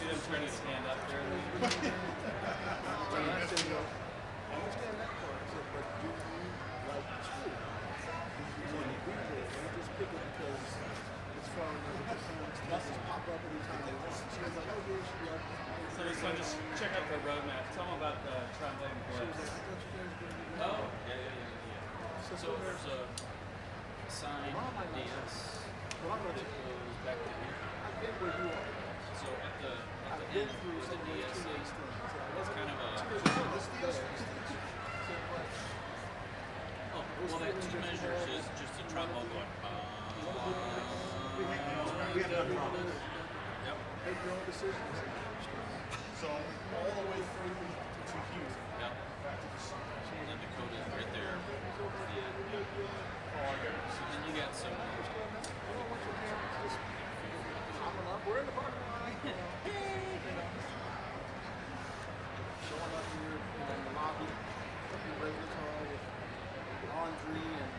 see them trying to stand up there. I understand that part, but do you like school? You want to be there, don't just pick it because it's far enough. Just pop up anytime they want. She was like, oh yeah, she loved So just check out the roadmap. Tell them about the trombone She was blitz. like, I thought you guys were going to Oh, yeah. So there's a sign DS well, I'm that going to goes back to here. I've been where you are. So at the I've end been through is the some of these DS. teenage things. It's kind of a oh, well that 2 measures is just a trombone going. We have no problem. Yep. Make your own decisions. So all the way through to Houston. Yep. And the Dakota is right there. So then you got some. We're in the parking lot. Showing up here in the lobby, looking regular car with laundry and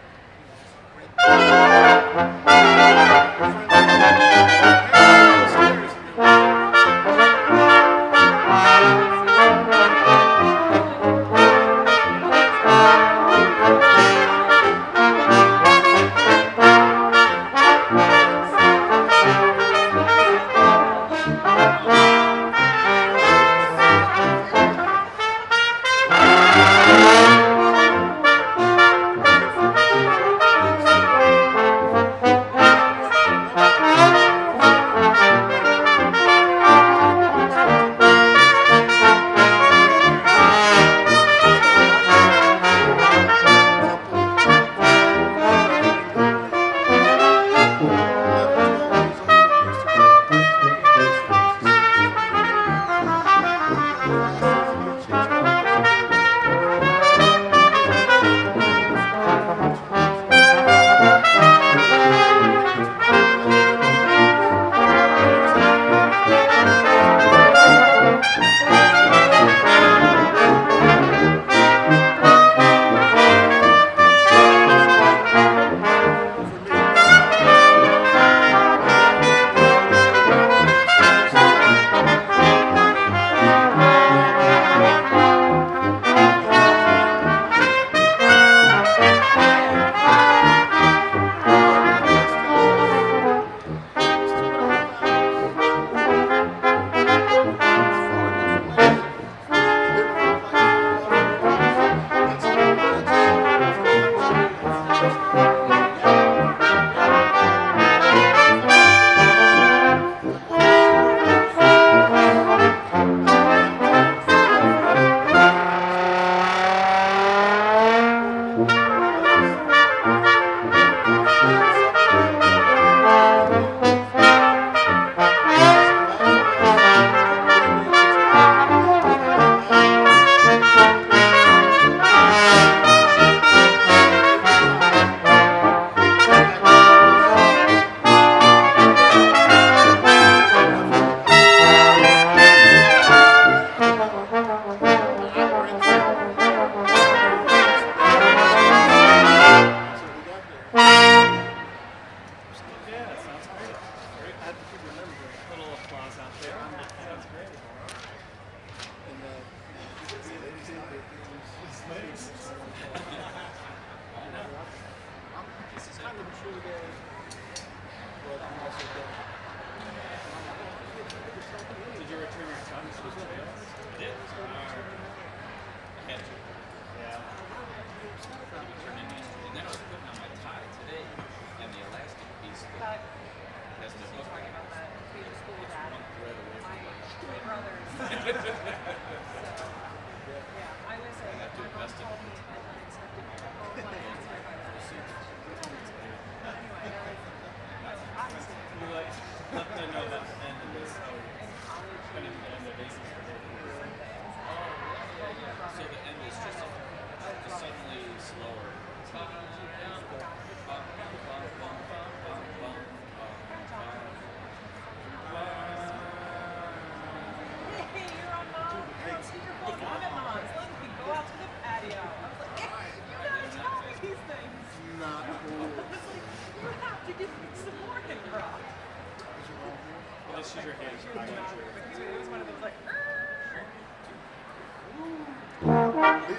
This is your hand.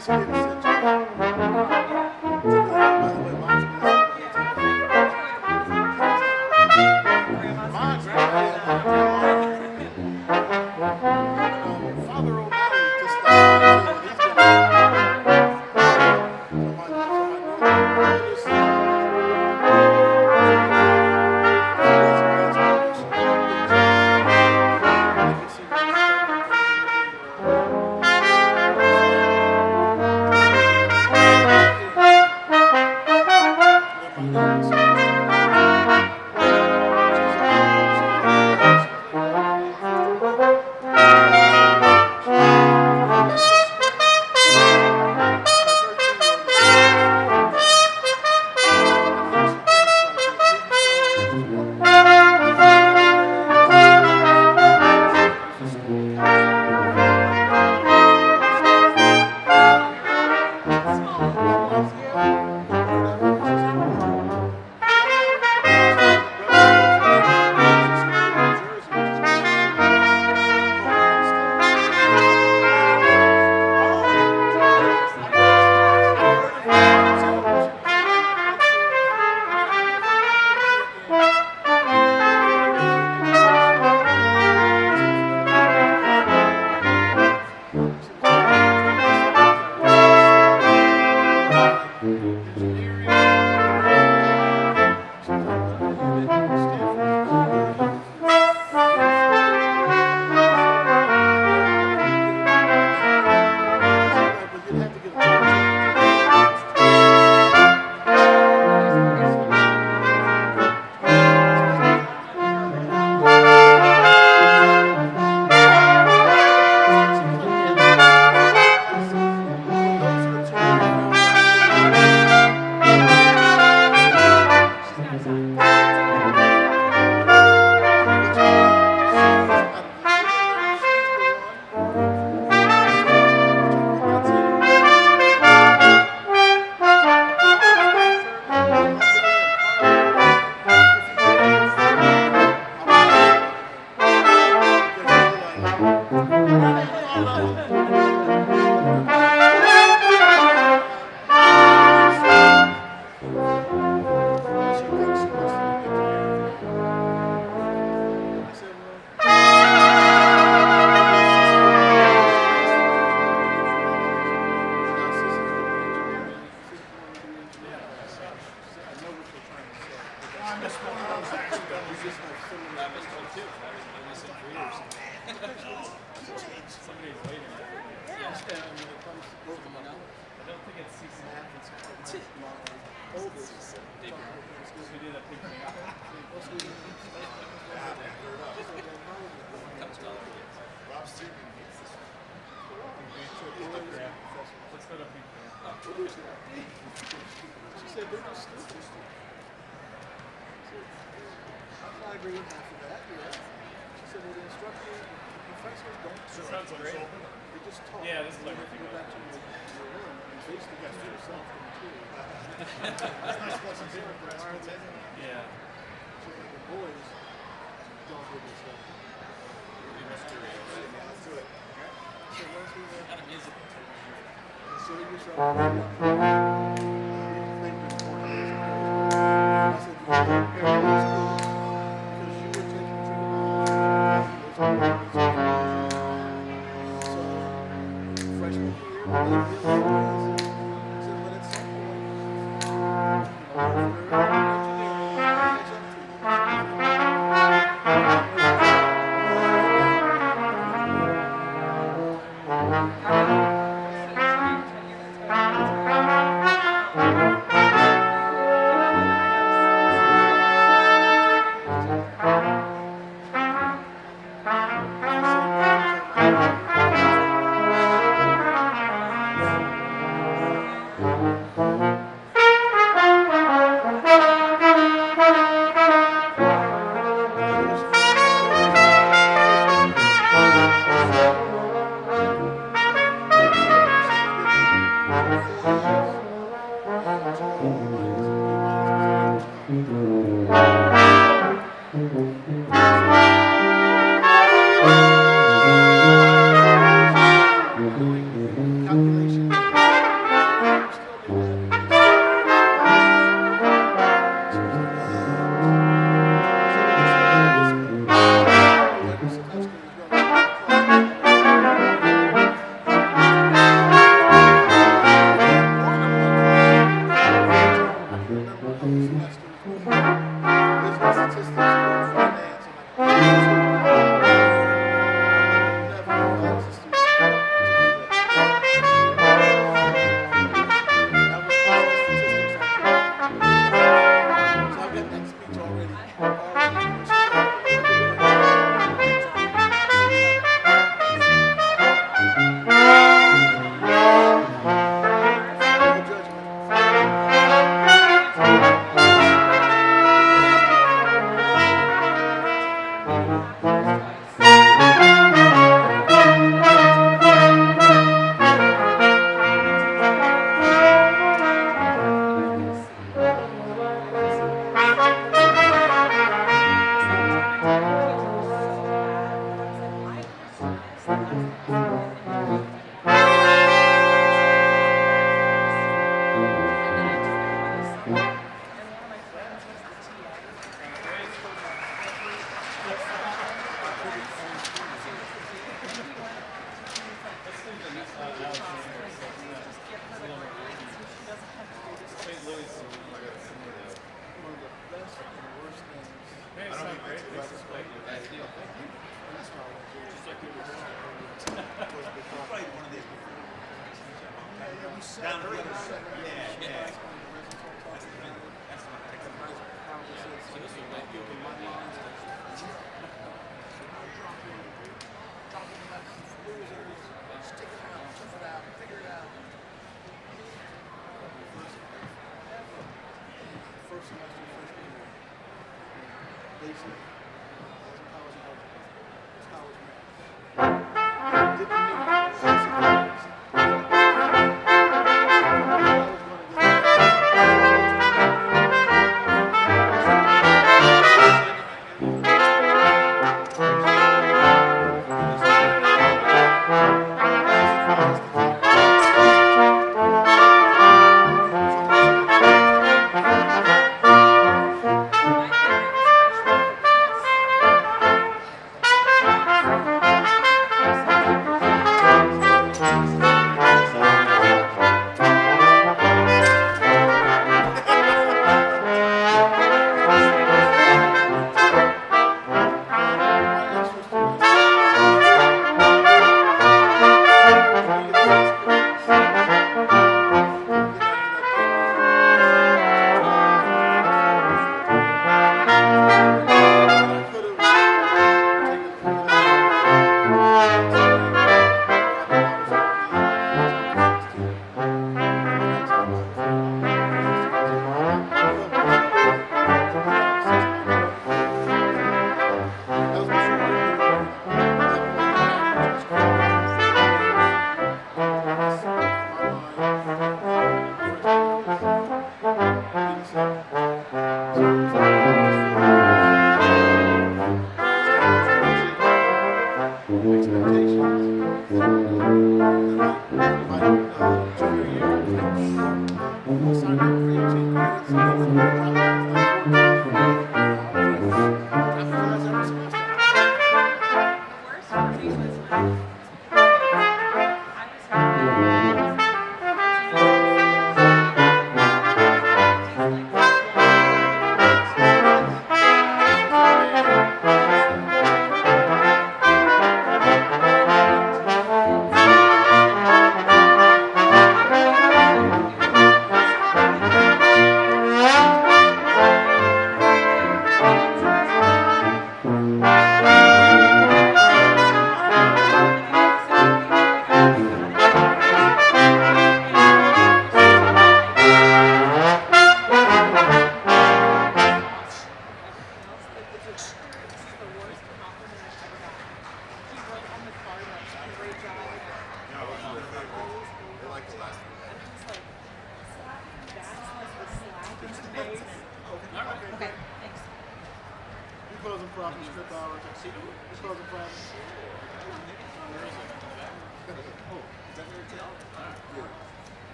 Father O'Malley just stopped by too, and he's been great. Thanks for playing. That's the deal. That's how I was doing. Just like you were Played one of these before. Yeah, we sat Down very the other high. side. Yeah. That's one of the residents I'm talking about. That's the one. It's a nice conversation. So this will I let you think in my mind, dropping like losers, stick it out, tough it out, figure it out. First semester, freshman year. Basic. Wasn't college algebra. It was college math. Didn't need basic math. I was going to get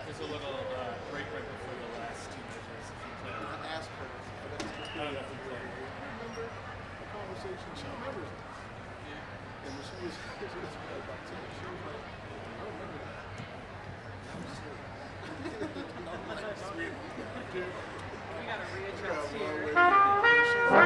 There's a little break right before the last two measures. If you play. I asked her. But that's just I don't know if you play. remember the conversation? She remembers it. And when she was about 10, she was like, I remember that. And I was serious. I'm like, sweet. We gotta readjust here.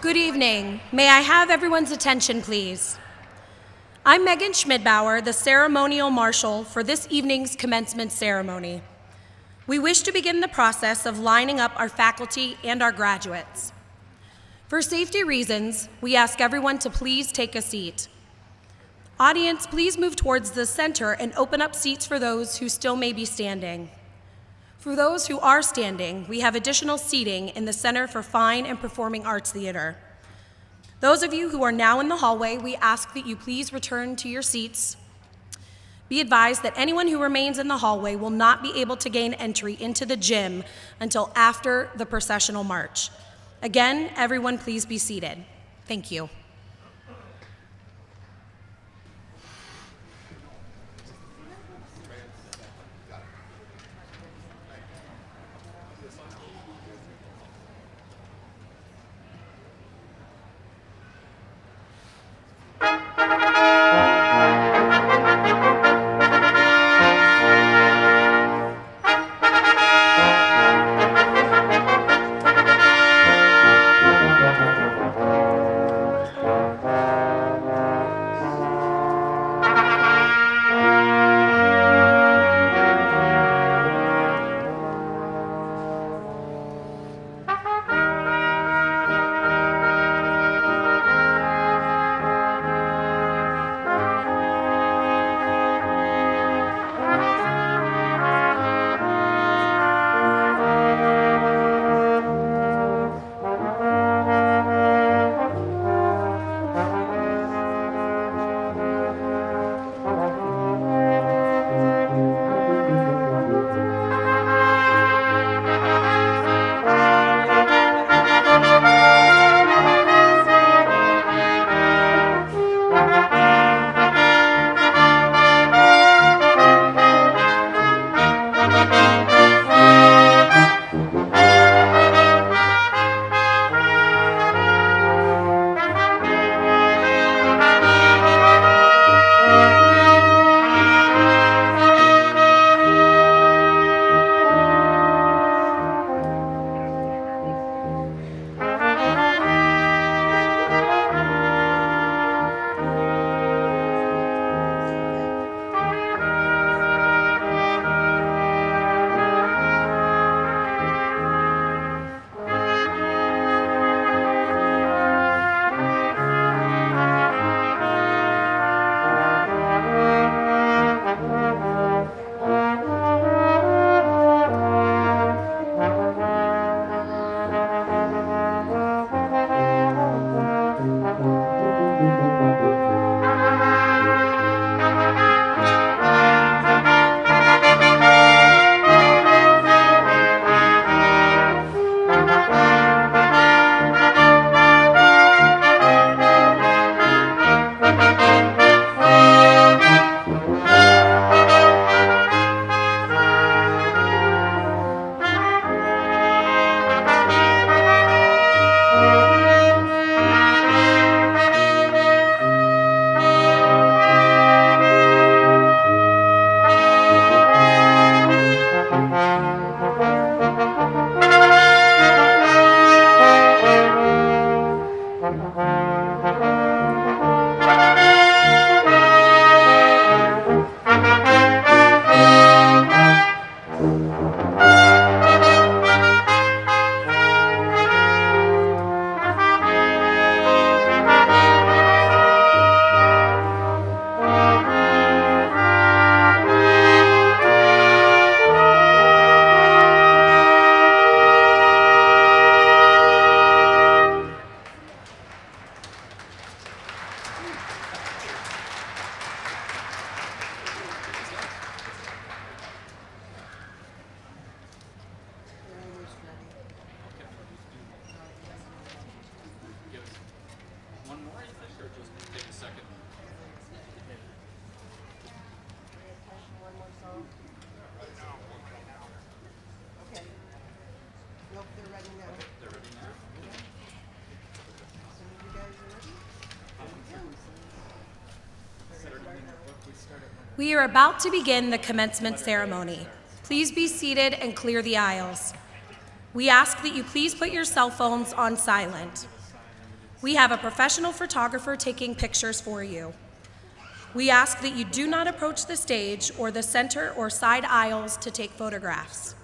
Good evening. May I have everyone's attention, please? I'm Megan Schmidbauer, the ceremonial marshal for this evening's commencement ceremony. We wish to begin the process of lining up our faculty and our graduates. For safety reasons, we ask everyone to please take a seat. Audience, please move towards the center and open up seats for those who still may be standing. For those who are standing, we have additional seating in the Center for Fine and Performing Arts Theater. Those of you who are now in the hallway, we ask that you please return to your seats. Be advised that anyone who remains in the hallway will not be able to gain entry into the gym until after the processional march. Again, everyone please be seated. Thank you. We are about to begin the commencement ceremony. Please be seated and clear the aisles. We ask that you please put your cell phones on silent. We have a professional photographer taking pictures for you. We ask that you do not approach the stage or the center or side aisles to take photographs.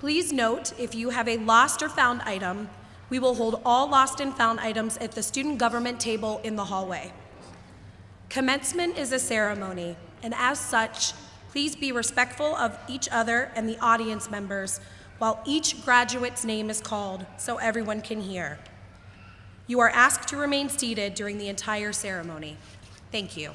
Please note, if you have a lost or found item, we will hold all lost and found items at the student government table in the hallway. Commencement is a ceremony, and as such, please be respectful of each other and the audience members while each graduate's name is called so everyone can hear. You are asked to remain seated during the entire ceremony. Thank you.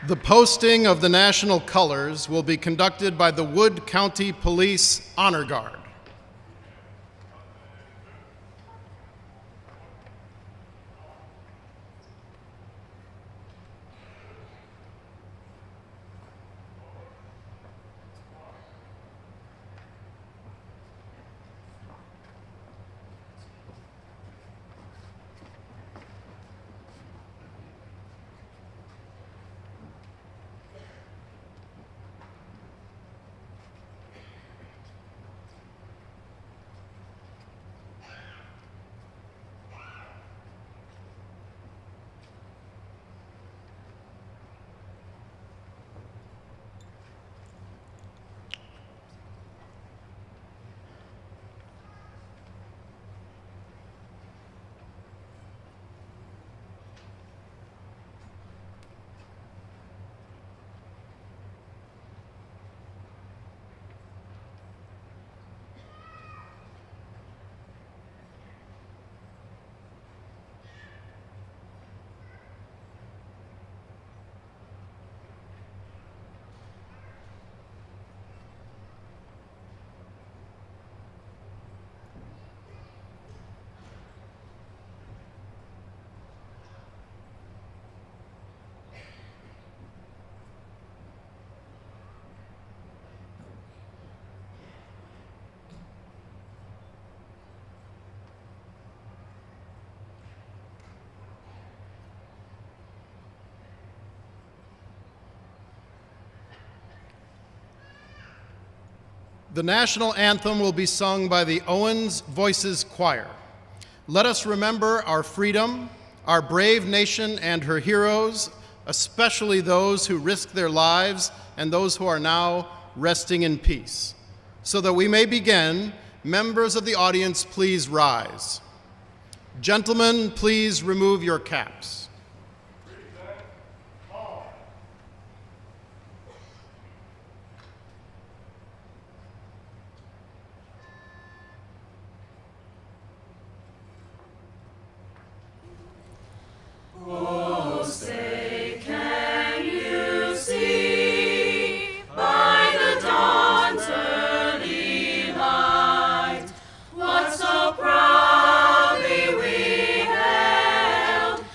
The posting of the national colors will be conducted by the Wood County Police Honor Guard. The national anthem will be sung by the Owens Voices Choir. Let us remember our freedom, our brave nation and her heroes, especially those who risked their lives and those who are now resting in peace. So that we may begin, members of the audience, please rise. Gentlemen, please remove your caps. Oh, say, can you see by the dawn's early light what so proudly we hailed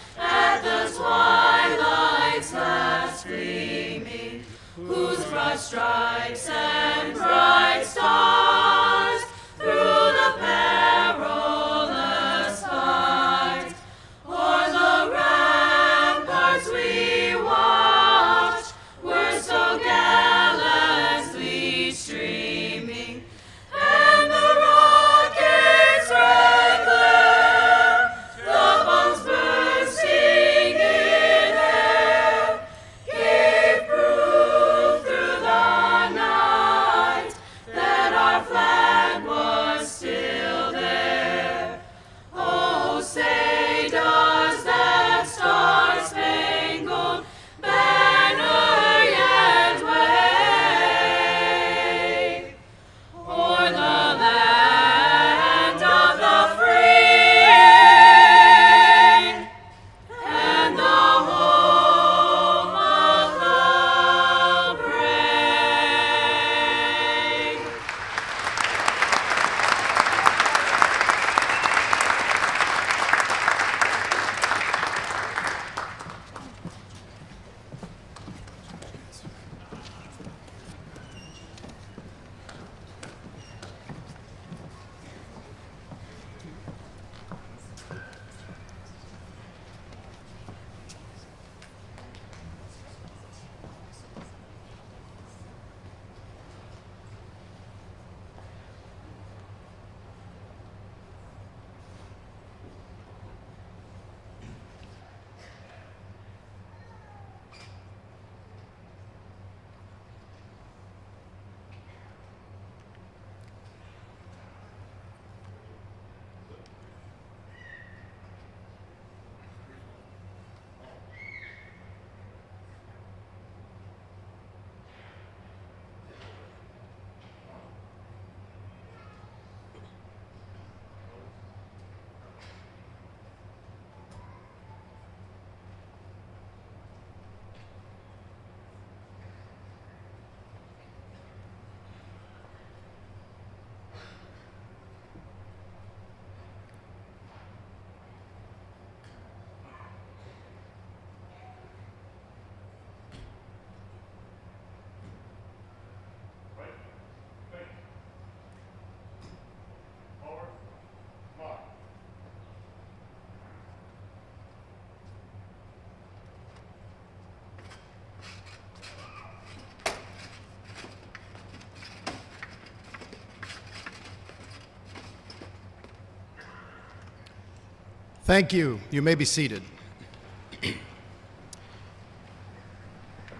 Thank you. You may be seated.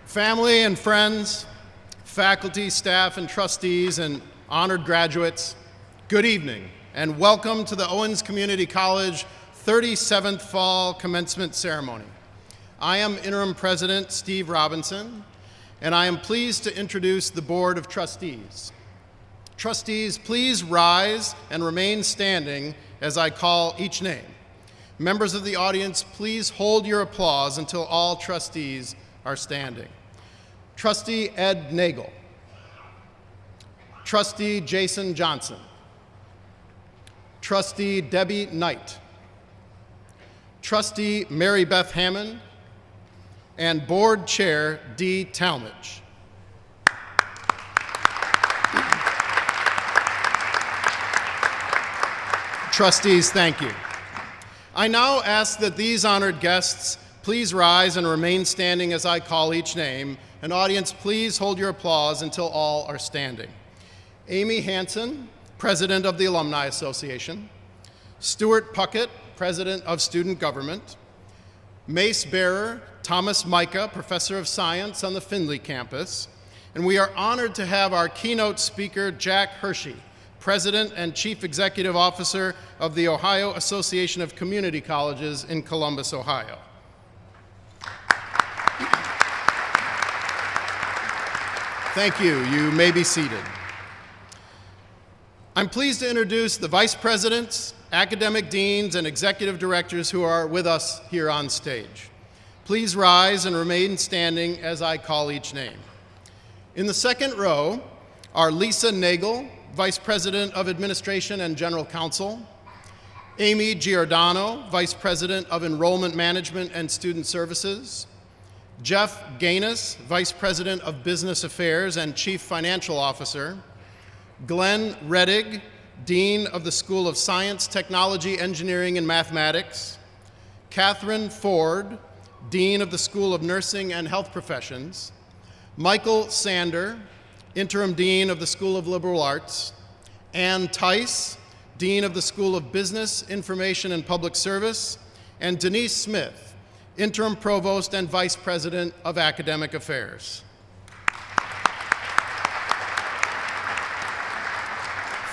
Family and friends, faculty, staff, and trustees, and honored graduates, good evening, and welcome to the Owens Community College 37th Fall Commencement Ceremony. I am Interim President Steve Robinson, and I am pleased to introduce the Board of Trustees. Trustees, please rise and remain standing as I call each name. Members of the audience, please hold your applause until all trustees are standing. Trustee Ed Nagel. Trustee Jason Johnson. Trustee Debbie Knight. Trustee Mary Beth Hammond. And Board Chair Dee Talmadge. Trustees, thank you. I now ask that these honored guests please rise and remain standing as I call each name. And audience, please hold your applause until all are standing. Amy Hansen, President of the Alumni Association. Stuart Puckett, President of Student Government. Mace bearer Thomas Micah, Professor of Science on the Findlay campus. And we are honored to have our keynote speaker, Jack Hershey, President and Chief Executive Officer of the Ohio Association of Community Colleges in Columbus, Ohio. Thank you. You may be seated. I'm pleased to introduce the Vice Presidents, Academic Deans, and Executive Directors who are with us here on stage. Please rise and remain standing as I call each name. In the second row are Lisa Nagel, Vice President of Administration and General Counsel, Amy Giordano, Vice President of Enrollment Management and Student Services, Jeff Gaines, Vice President of Business Affairs and Chief Financial Officer, Glenn Reddig, Dean of the School of Science, Technology, Engineering, and Mathematics, Catherine Ford, Dean of the School of Nursing and Health Professions, Michael Sander, Interim Dean of the School of Liberal Arts, Ann Tice, Dean of the School of Business, Information, and Public Service, and Denise Smith, Interim Provost and Vice President of Academic Affairs.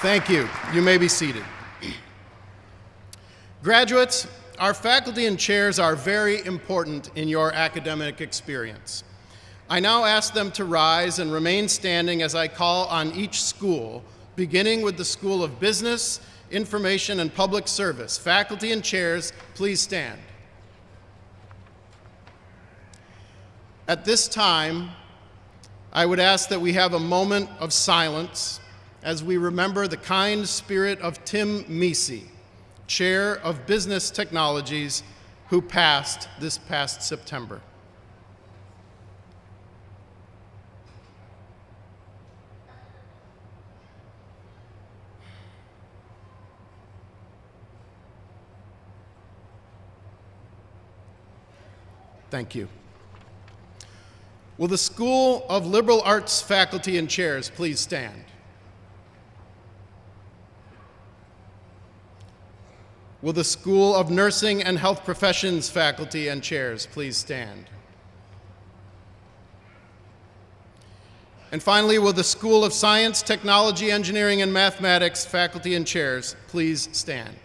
Thank you. You may be seated. Graduates, our faculty and chairs are very important in your academic experience. I now ask them to rise and remain standing as I call on each school, beginning with the School of Business, Information, and Public Service. Faculty and chairs, please stand. At this time, I would ask that we have a moment of silence as we remember the kind spirit of Tim Meese, Chair of Business Technologies, who passed this past September. Thank you. Will the School of Liberal Arts faculty and chairs please stand? Will the School of Nursing and Health Professions faculty and chairs please stand? And finally, will the School of Science, Technology, Engineering, and Mathematics faculty and chairs please stand?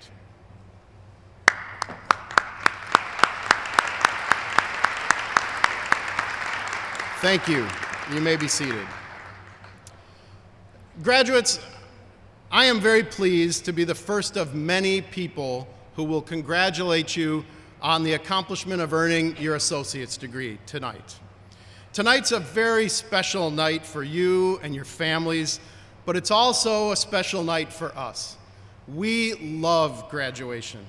Thank you. You may be seated. Graduates, I am very pleased to be the first of many people who will congratulate you on the accomplishment of earning your associate's degree tonight. Tonight's a very special night for you and your families, but it's also a special night for us. We love graduation.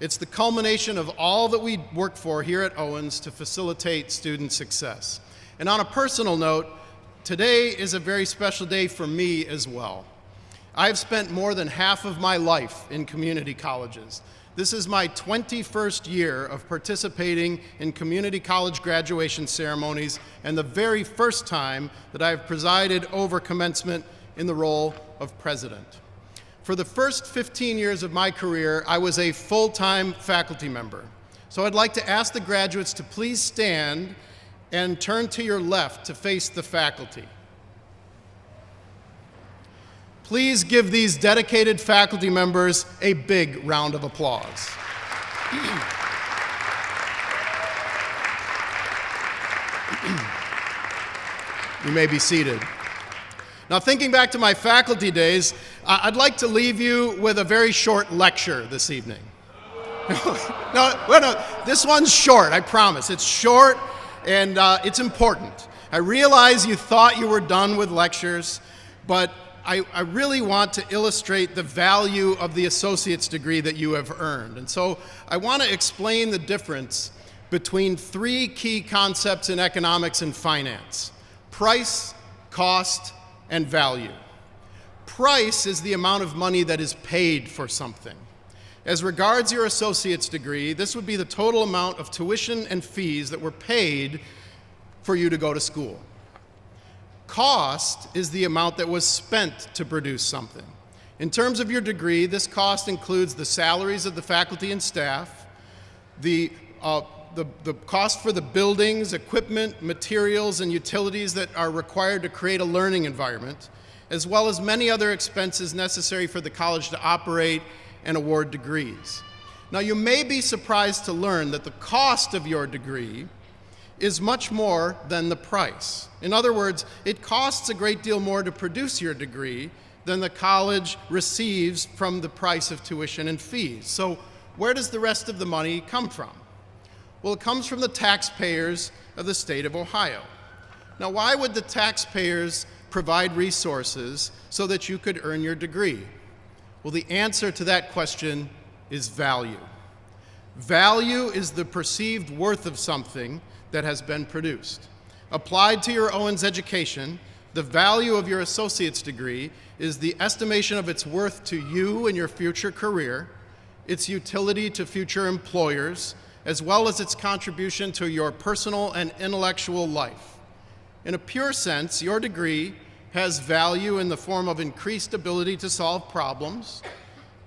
It's the culmination of all that we work for here at Owens to facilitate student success. And on a personal note, today is a very special day for me as well. I've spent more than half of my life in community colleges. This is my 21st year of participating in community college graduation ceremonies and the very first time that I've presided over commencement in the role of president. For the first 15 years of my career, I was a full-time faculty member. So I'd like to ask the graduates to please stand and turn to your left to face the faculty. Please give these dedicated faculty members a big round of applause. You may be seated. Now, thinking back to my faculty days, I'd like to leave you with a very short lecture this evening. No, this one's short, I promise. It's short and it's important. I realize you thought you were done with lectures, but I really want to illustrate the value of the associate's degree that you have earned. And so I want to explain the difference between three key concepts in economics and finance: price, cost, and value. Price is the amount of money that is paid for something. As regards your associate's degree, this would be the total amount of tuition and fees that were paid for you to go to school. Cost is the amount that was spent to produce something. In terms of your degree, this cost includes the salaries of the faculty and staff, the cost for the buildings, equipment, materials, and utilities that are required to create a learning environment, as well as many other expenses necessary for the college to operate and award degrees. Now, you may be surprised to learn that the cost of your degree is much more than the price. In other words, it costs a great deal more to produce your degree than the college receives from the price of tuition and fees. So where does the rest of the money come from? Well, it comes from the taxpayers of the state of Ohio. Now, why would the taxpayers provide resources so that you could earn your degree? Well, the answer to that question is value. Value is the perceived worth of something that has been produced. Applied to your Owens education, the value of your associate's degree is the estimation of its worth to you in your future career, its utility to future employers, as well as its contribution to your personal and intellectual life. In a pure sense, your degree has value in the form of increased ability to solve problems,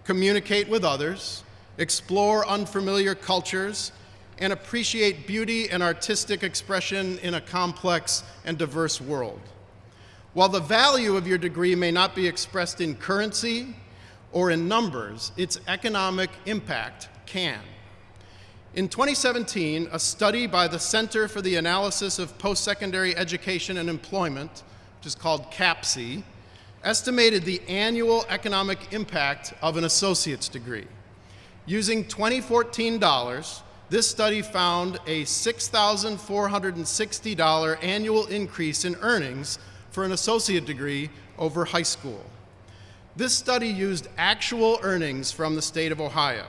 communicate with others, explore unfamiliar cultures, and appreciate beauty and artistic expression in a complex and diverse world. While the value of your degree may not be expressed in currency or in numbers, its economic impact can. In 2017, a study by the Center for the Analysis of Post-Secondary Education and Employment, which is called CAPSE, estimated the annual economic impact of an associate's degree. Using 2014 dollars, this study found a $6,460 annual increase in earnings for an associate degree over high school. This study used actual earnings from the state of Ohio.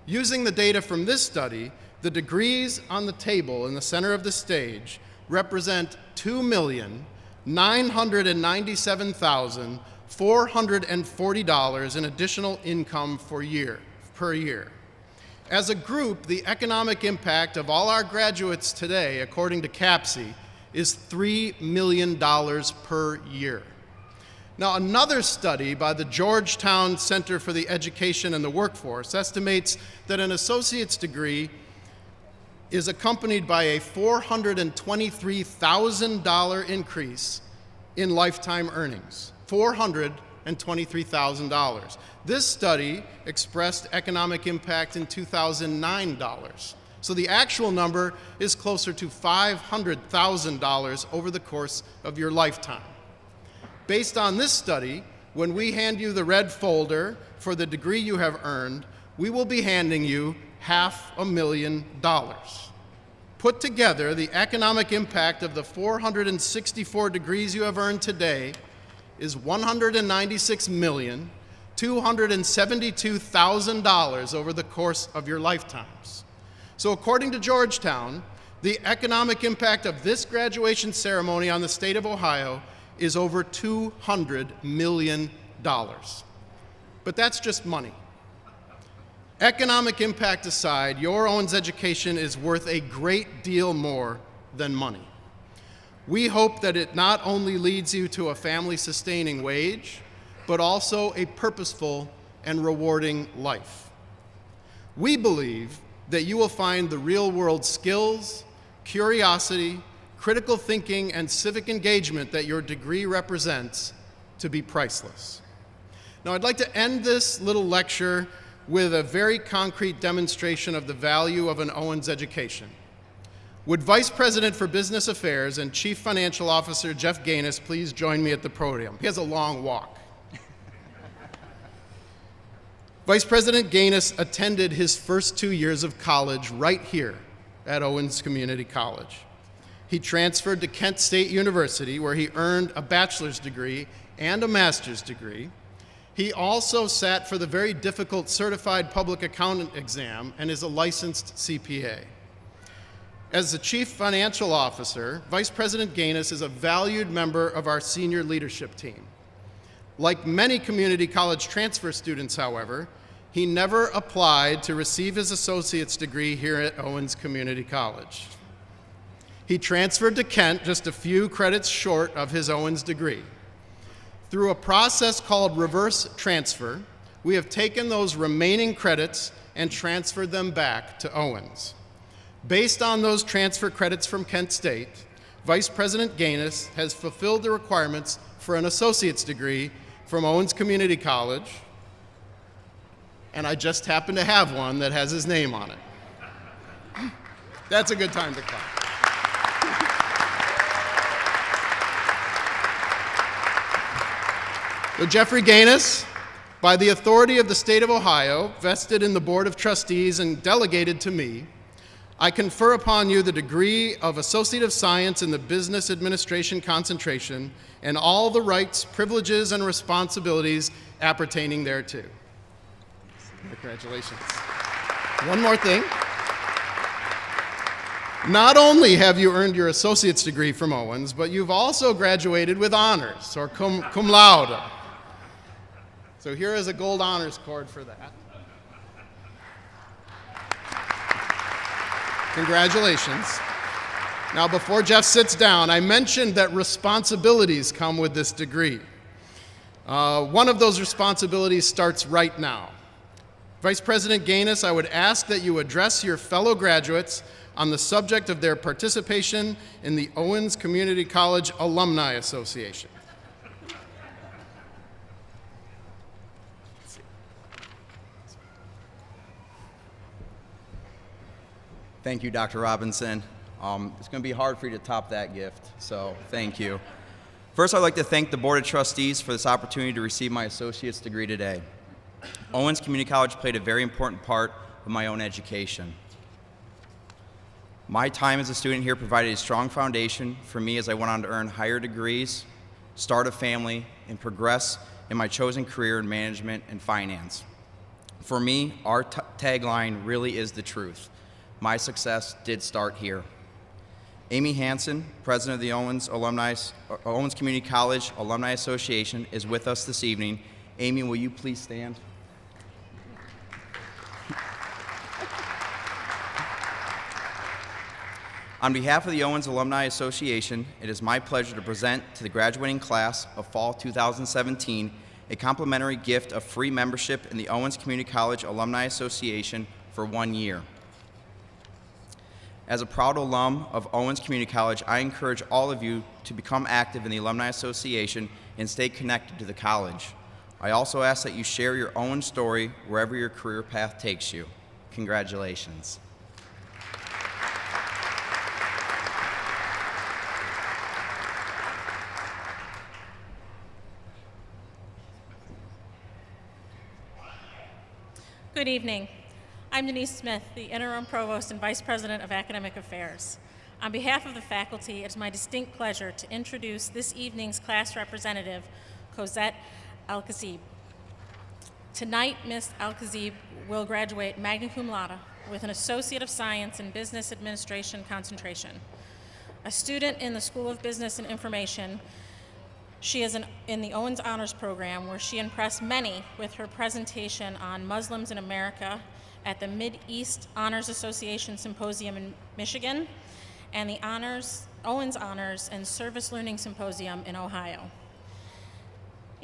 Using the data from this study, the degrees on the table in the center of the stage represent $2,997,440 in additional income per year. As a group, the economic impact of all our graduates today, according to CAPSE, is $3 million per year. Now, another study by the Georgetown Center for the Education and the Workforce estimates that an associate's degree is accompanied by a $423,000 increase in lifetime earnings. $423,000. This study expressed economic impact in 2009 dollars. So the actual number is closer to $500,000 over the course of your lifetime. Based on this study, when we hand you the red folder for the degree you have earned, we will be handing you $500,000. Put together, the economic impact of the 464 degrees you have earned today is $196,272,000 over the course of your lifetimes. So according to Georgetown, the economic impact of this graduation ceremony on the state of Ohio is over $200 million. But that's just money. Economic impact aside, your Owens education is worth a great deal more than money. We hope that it not only leads you to a family-sustaining wage, but also a purposeful and rewarding life. We believe that you will find the real-world skills, curiosity, critical thinking, and civic engagement that your degree represents to be priceless. Now, I'd like to end this little lecture with a very concrete demonstration of the value of an Owens education. Would Vice President for Business Affairs and Chief Financial Officer Jeff Gaines please join me at the podium? He has a long walk. Vice President Gaines attended his first 2 years of college right here at Owens Community College. He transferred to Kent State University, where he earned a bachelor's degree and a master's degree. He also sat for the very difficult Certified Public Accountant exam and is a licensed CPA. As the Chief Financial Officer, Vice President Gaines is a valued member of our senior leadership team. Like many community college transfer students, however, he never applied to receive his associate's degree here at Owens Community College. He transferred to Kent just a few credits short of his Owens degree. Through a process called reverse transfer, we have taken those remaining credits and transferred them back to Owens. Based on those transfer credits from Kent State, Vice President Gaines has fulfilled the requirements for an associate's degree from Owens Community College, and I just happen to have one that has his name on it. That's a good time to clap. So Jeffrey Gaines, by the authority of the state of Ohio, vested in the Board of Trustees and delegated to me, I confer upon you the degree of Associate of Science in the Business Administration concentration and all the rights, privileges, and responsibilities appertaining thereto. Congratulations. One more thing. Not only have you earned your associate's degree from Owens, but you've also graduated with honors, or cum laude. So here is a gold honors cord for that. Congratulations. Now, before Jeff sits down, I mentioned that responsibilities come with this degree. One of those responsibilities starts right now. Vice President Gaines, I would ask that you address your fellow graduates on the subject of their participation in the Owens Community College Alumni Association. Thank you, Dr. Robinson. It's going to be hard for you to top that gift, so thank you. First, I'd like to thank the Board of Trustees for this opportunity to receive my associate's degree today. Owens Community College played a very important part of my own education. My time as a student here provided a strong foundation for me as I went on to earn higher degrees, start a family, and progress in my chosen career in management and finance. For me, our tagline really is the truth. My success did start here. Amy Hansen, president of the Owens Community College Alumni Association, is with us this evening. Amy, will you please stand? On behalf of the Owens Alumni Association, it is my pleasure to present to the graduating class of Fall 2017 a complimentary gift of free membership in the Owens Community College Alumni Association for 1 year. As a proud alum of Owens Community College, I encourage all of you to become active in the Alumni Association and stay connected to the college. I also ask that you share your own story wherever your career path takes you. Congratulations. Good evening. I'm Denise Smith, the Interim Provost and Vice President of Academic Affairs. On behalf of the faculty, it's my distinct pleasure to introduce this evening's class representative, Cosette Alkazib. Tonight, Ms. Alkazib will graduate magna cum laude with an Associate of Science in Business Administration concentration. A student in the School of Business and Information, she is in the Owens Honors Program, where she impressed many with her presentation on Muslims in America at the Mid-East Honors Association Symposium in Michigan and the Owens Honors and Service Learning Symposium in Ohio.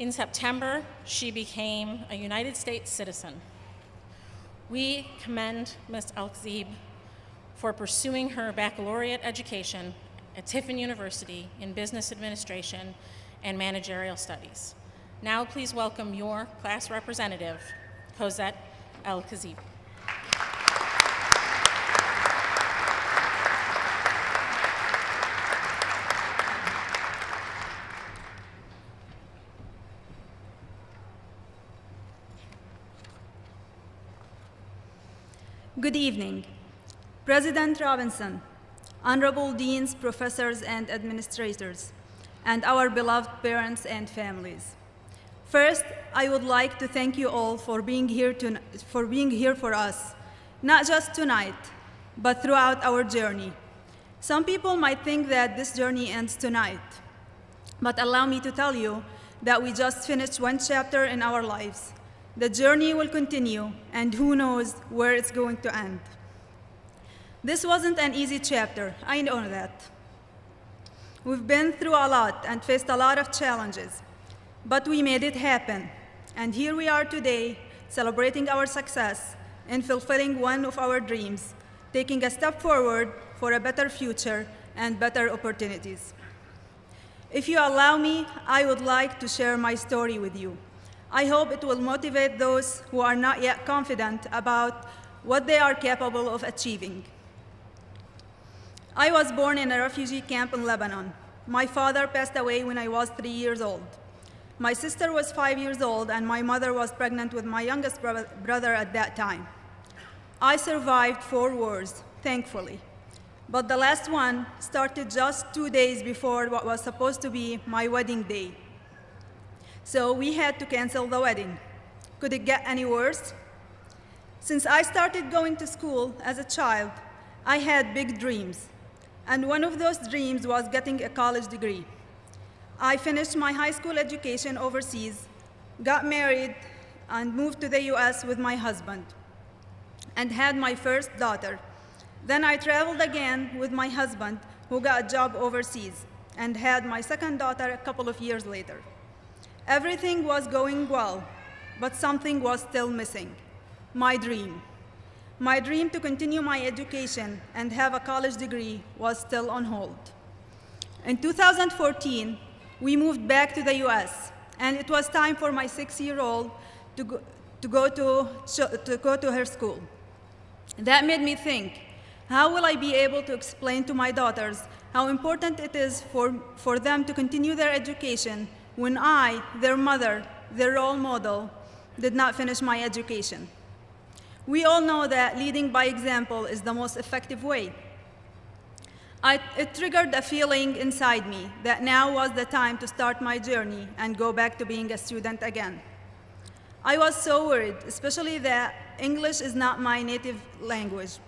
In September, she became a United States citizen. We commend Ms. Elkzeeb for pursuing her baccalaureate education at Tiffin University in Business Administration and Managerial Studies. Now please welcome your class representative, Cosette El-Kazib. Good evening. President Robinson, honorable deans, professors, and administrators, and our beloved parents and families. First, I would like to thank you all for being here for us, not just tonight, but throughout our journey. Some people might think that this journey ends tonight, but allow me to tell you that we just finished one chapter in our lives. The journey will continue, and who knows where it's going to end. This wasn't an easy chapter, I know that. We've been through a lot and faced a lot of challenges, but we made it happen. And here we are today, celebrating our success in fulfilling one of our dreams, taking a step forward for a better future and better opportunities. If you allow me, I would like to share my story with you. I hope it will motivate those who are not yet confident about what they are capable of achieving. I was born in a refugee camp in Lebanon. My father passed away when I was 3 years old. My sister was 5 years old, and my mother was pregnant with my youngest brother at that time. I survived 4 wars, thankfully. But the last one started just 2 days before what was supposed to be my wedding day. So we had to cancel the wedding. Could it get any worse? Since I started going to school as a child, I had big dreams. And one of those dreams was getting a college degree. I finished my high school education overseas, got married, and moved to the US with my husband, and had my first daughter. Then I traveled again with my husband, who got a job overseas, and had my second daughter a couple of years later. Everything was going well, but something was still missing: my dream. My dream to continue my education and have a college degree was still on hold. In 2014, we moved back to the US, and it was time for my 6-year-old to go to her school. That made me think, how will I be able to explain to my daughters how important it is for them to continue their education when I, their mother, their role model, did not finish my education? We all know that leading by example is the most effective way. It triggered a feeling inside me that now was the time to start my journey and go back to being a student again. I was so worried, especially that English is not my native language.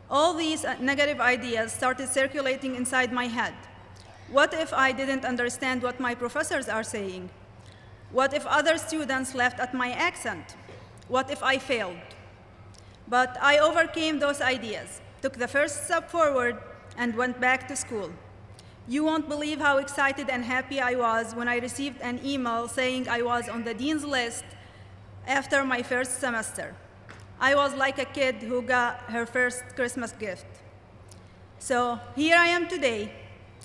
All these negative ideas started circulating inside my head. What if I didn't understand what my professors are saying? What if other students laughed at my accent? What if I failed? But I overcame those ideas, took the first step forward, and went back to school. You won't believe how excited and happy I was when I received an email saying I was on the dean's list after my first semester. I was like a kid who got her first Christmas gift. So here I am today,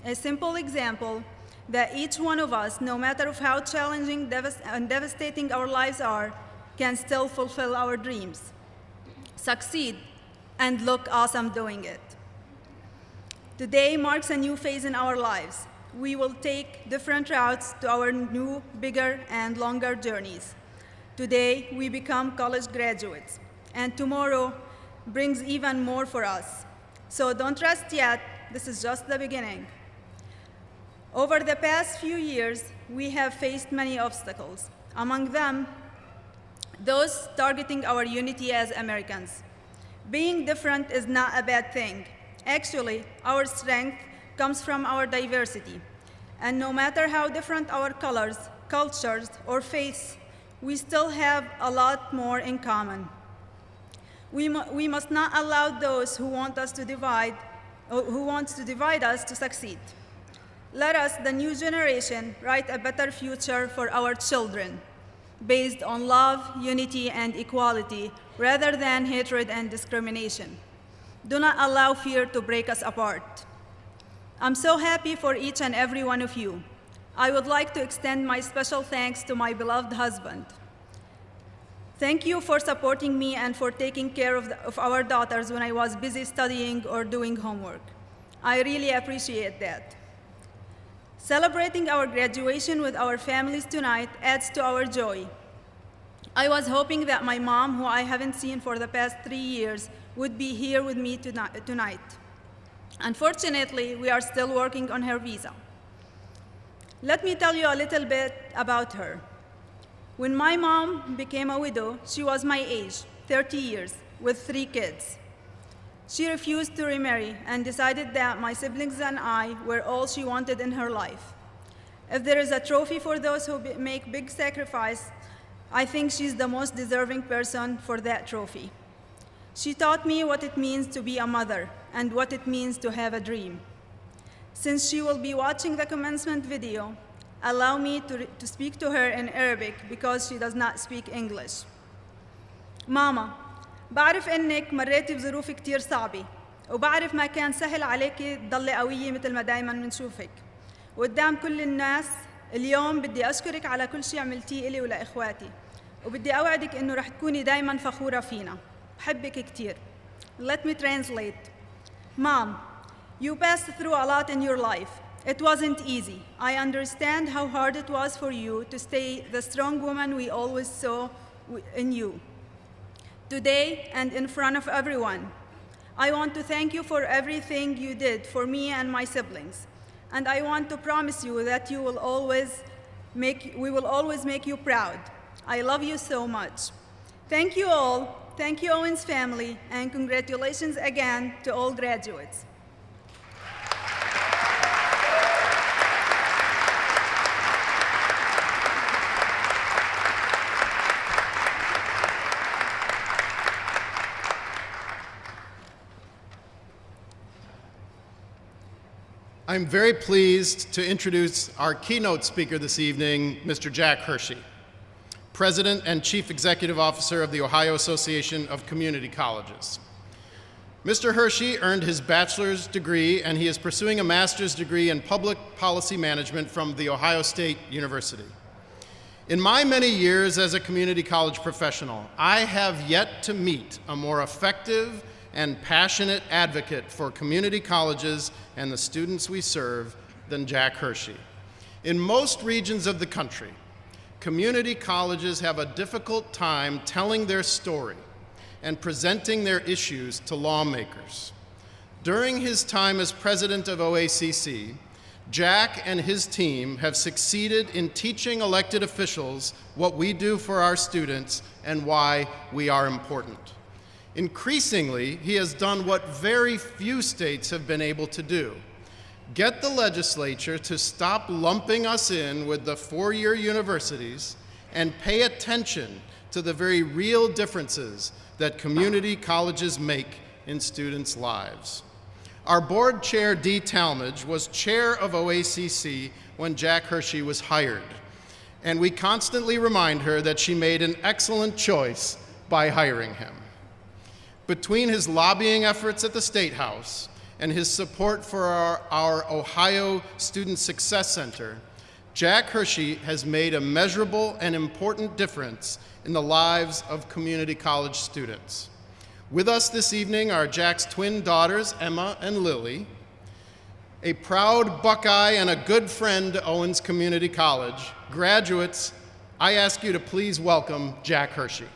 a simple example that each one of us, no matter how challenging and devastating our lives are, can still fulfill our dreams, succeed, and look awesome doing it. Today marks a new phase in our lives. We will take different routes to our new, bigger, and longer journeys. Today, we become college graduates, and tomorrow brings even more for us. So don't rest yet, this is just the beginning. Over the past few years, we have faced many obstacles. Among them, those targeting our unity as Americans. Being different is not a bad thing. Actually, our strength comes from our diversity. And no matter how different our colors, cultures, or faiths, we still have a lot more in common. We must not allow those who want to divide us to succeed. Let us, the new generation, write a better future for our children, based on love, unity, and equality, rather than hatred and discrimination. Do not allow fear to break us apart. I'm so happy for each and every one of you. I would like to extend my special thanks to my beloved husband. Thank you for supporting me and for taking care of our daughters when I was busy studying or doing homework. I really appreciate that. Celebrating our graduation with our families tonight adds to our joy. I was hoping that my mom, who I haven't seen for the past 3 years, would be here with me tonight. Unfortunately, we are still working on her visa. Let me tell you a little bit about her. When my mom became a widow, she was my age, 30 years, with 3 kids. She refused to remarry and decided that my siblings and I were all she wanted in her life. If there is a trophy for those who make big sacrifice, I think she's the most deserving person for that trophy. She taught me what it means to be a mother and what it means to have a dream. Since she will be watching the commencement video, allow me to speak to her in Arabic because she does not speak English. ماما، بعرف إنك مريتي بظروف كتير صعبة، وبعرف ما كان سهل عليكي تضلي قوية مثل ما دايماً بنشوفك. وقدام كل الناس اليوم بدي أشكرك على كل شيء عملتيه إلي ولإخواتي، وبدي أوعدك إنه رح تكوني دايماً فخورة فينا. بحبك كتير. Let me translate. Mom, you passed through a lot in your life. It wasn't easy. I understand how hard it was for you to stay the strong woman we always saw in you. Today, and in front of everyone, I want to thank you for everything you did for me and my siblings. And I want to promise you that we will always make you proud. I love you so much. Thank you all. Thank you, Owens family, and congratulations again to all graduates. I'm very pleased to introduce our keynote speaker this evening, Mr. Jack Hershey, President and Chief Executive Officer of the Ohio Association of Community Colleges. Mr. Hershey earned his bachelor's degree, and he is pursuing a master's degree in public policy management from The Ohio State University. In my many years as a community college professional, I have yet to meet a more effective and passionate advocate for community colleges and the students we serve than Jack Hershey. In most regions of the country, community colleges have a difficult time telling their story and presenting their issues to lawmakers. During his time as president of OACC, Jack and his team have succeeded in teaching elected officials what we do for our students and why we are important. Increasingly, he has done what very few states have been able to do: get the legislature to stop lumping us in with the four-year universities and pay attention to the very real differences that community colleges make in students' lives. Our board chair, Dee Talmadge, was chair of OACC when Jack Hershey was hired, and we constantly remind her that she made an excellent choice by hiring him. Between his lobbying efforts at the State House and his support for our Ohio Student Success Center, Jack Hershey has made a measurable and important difference in the lives of community college students. With us this evening are Jack's twin daughters, Emma and Lily. A proud Buckeye and a good friend to Owens Community College. Graduates, I ask you to please welcome Jack Hershey.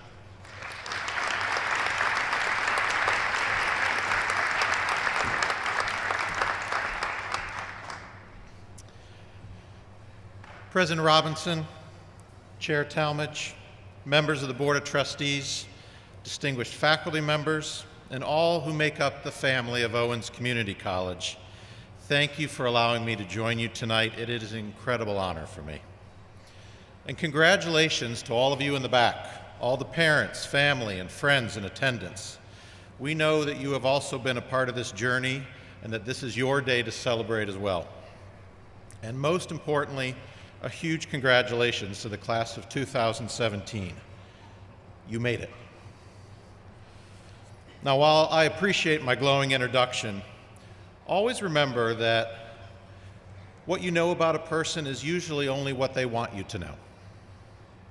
President Robinson, Chair Talmadge, members of the Board of Trustees, distinguished faculty members, and all who make up the family of Owens Community College, thank you for allowing me to join you tonight. It is an incredible honor for me. And congratulations to all of you in the back, all the parents, family, and friends in attendance. We know that you have also been a part of this journey and that this is your day to celebrate as well. And most importantly, a huge congratulations to the class of 2017. You made it. Now, while I appreciate my glowing introduction, always remember that what you know about a person is usually only what they want you to know.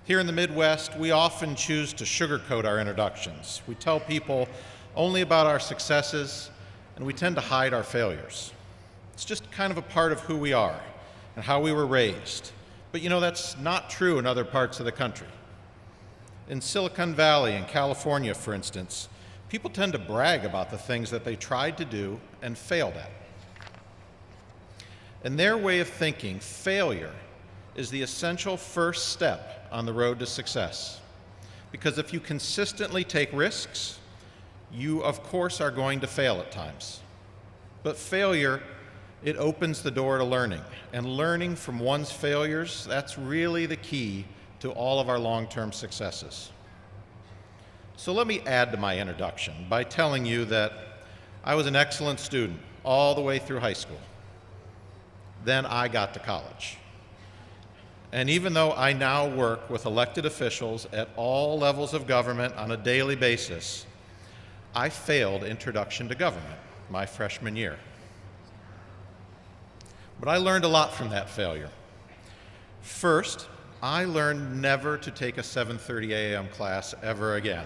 Here in the Midwest, we often choose to sugarcoat our introductions. We tell people only about our successes, and we tend to hide our failures. It's just kind of a part of who we are and how we were raised. But you know, that's not true in other parts of the country. In Silicon Valley in California, for instance, people tend to brag about the things that they tried to do and failed at. In their way of thinking, failure is the essential first step on the road to success. Because if you consistently take risks, you of course are going to fail at times. But failure, it opens the door to learning. And learning from one's failures, that's really the key to all of our long-term successes. So let me add to my introduction by telling you that I was an excellent student all the way through high school. Then I got to college. And even though I now work with elected officials at all levels of government on a daily basis, I failed Introduction to Government my freshman year. But I learned a lot from that failure. First, I learned never to take a 7:30 a.m. class ever again.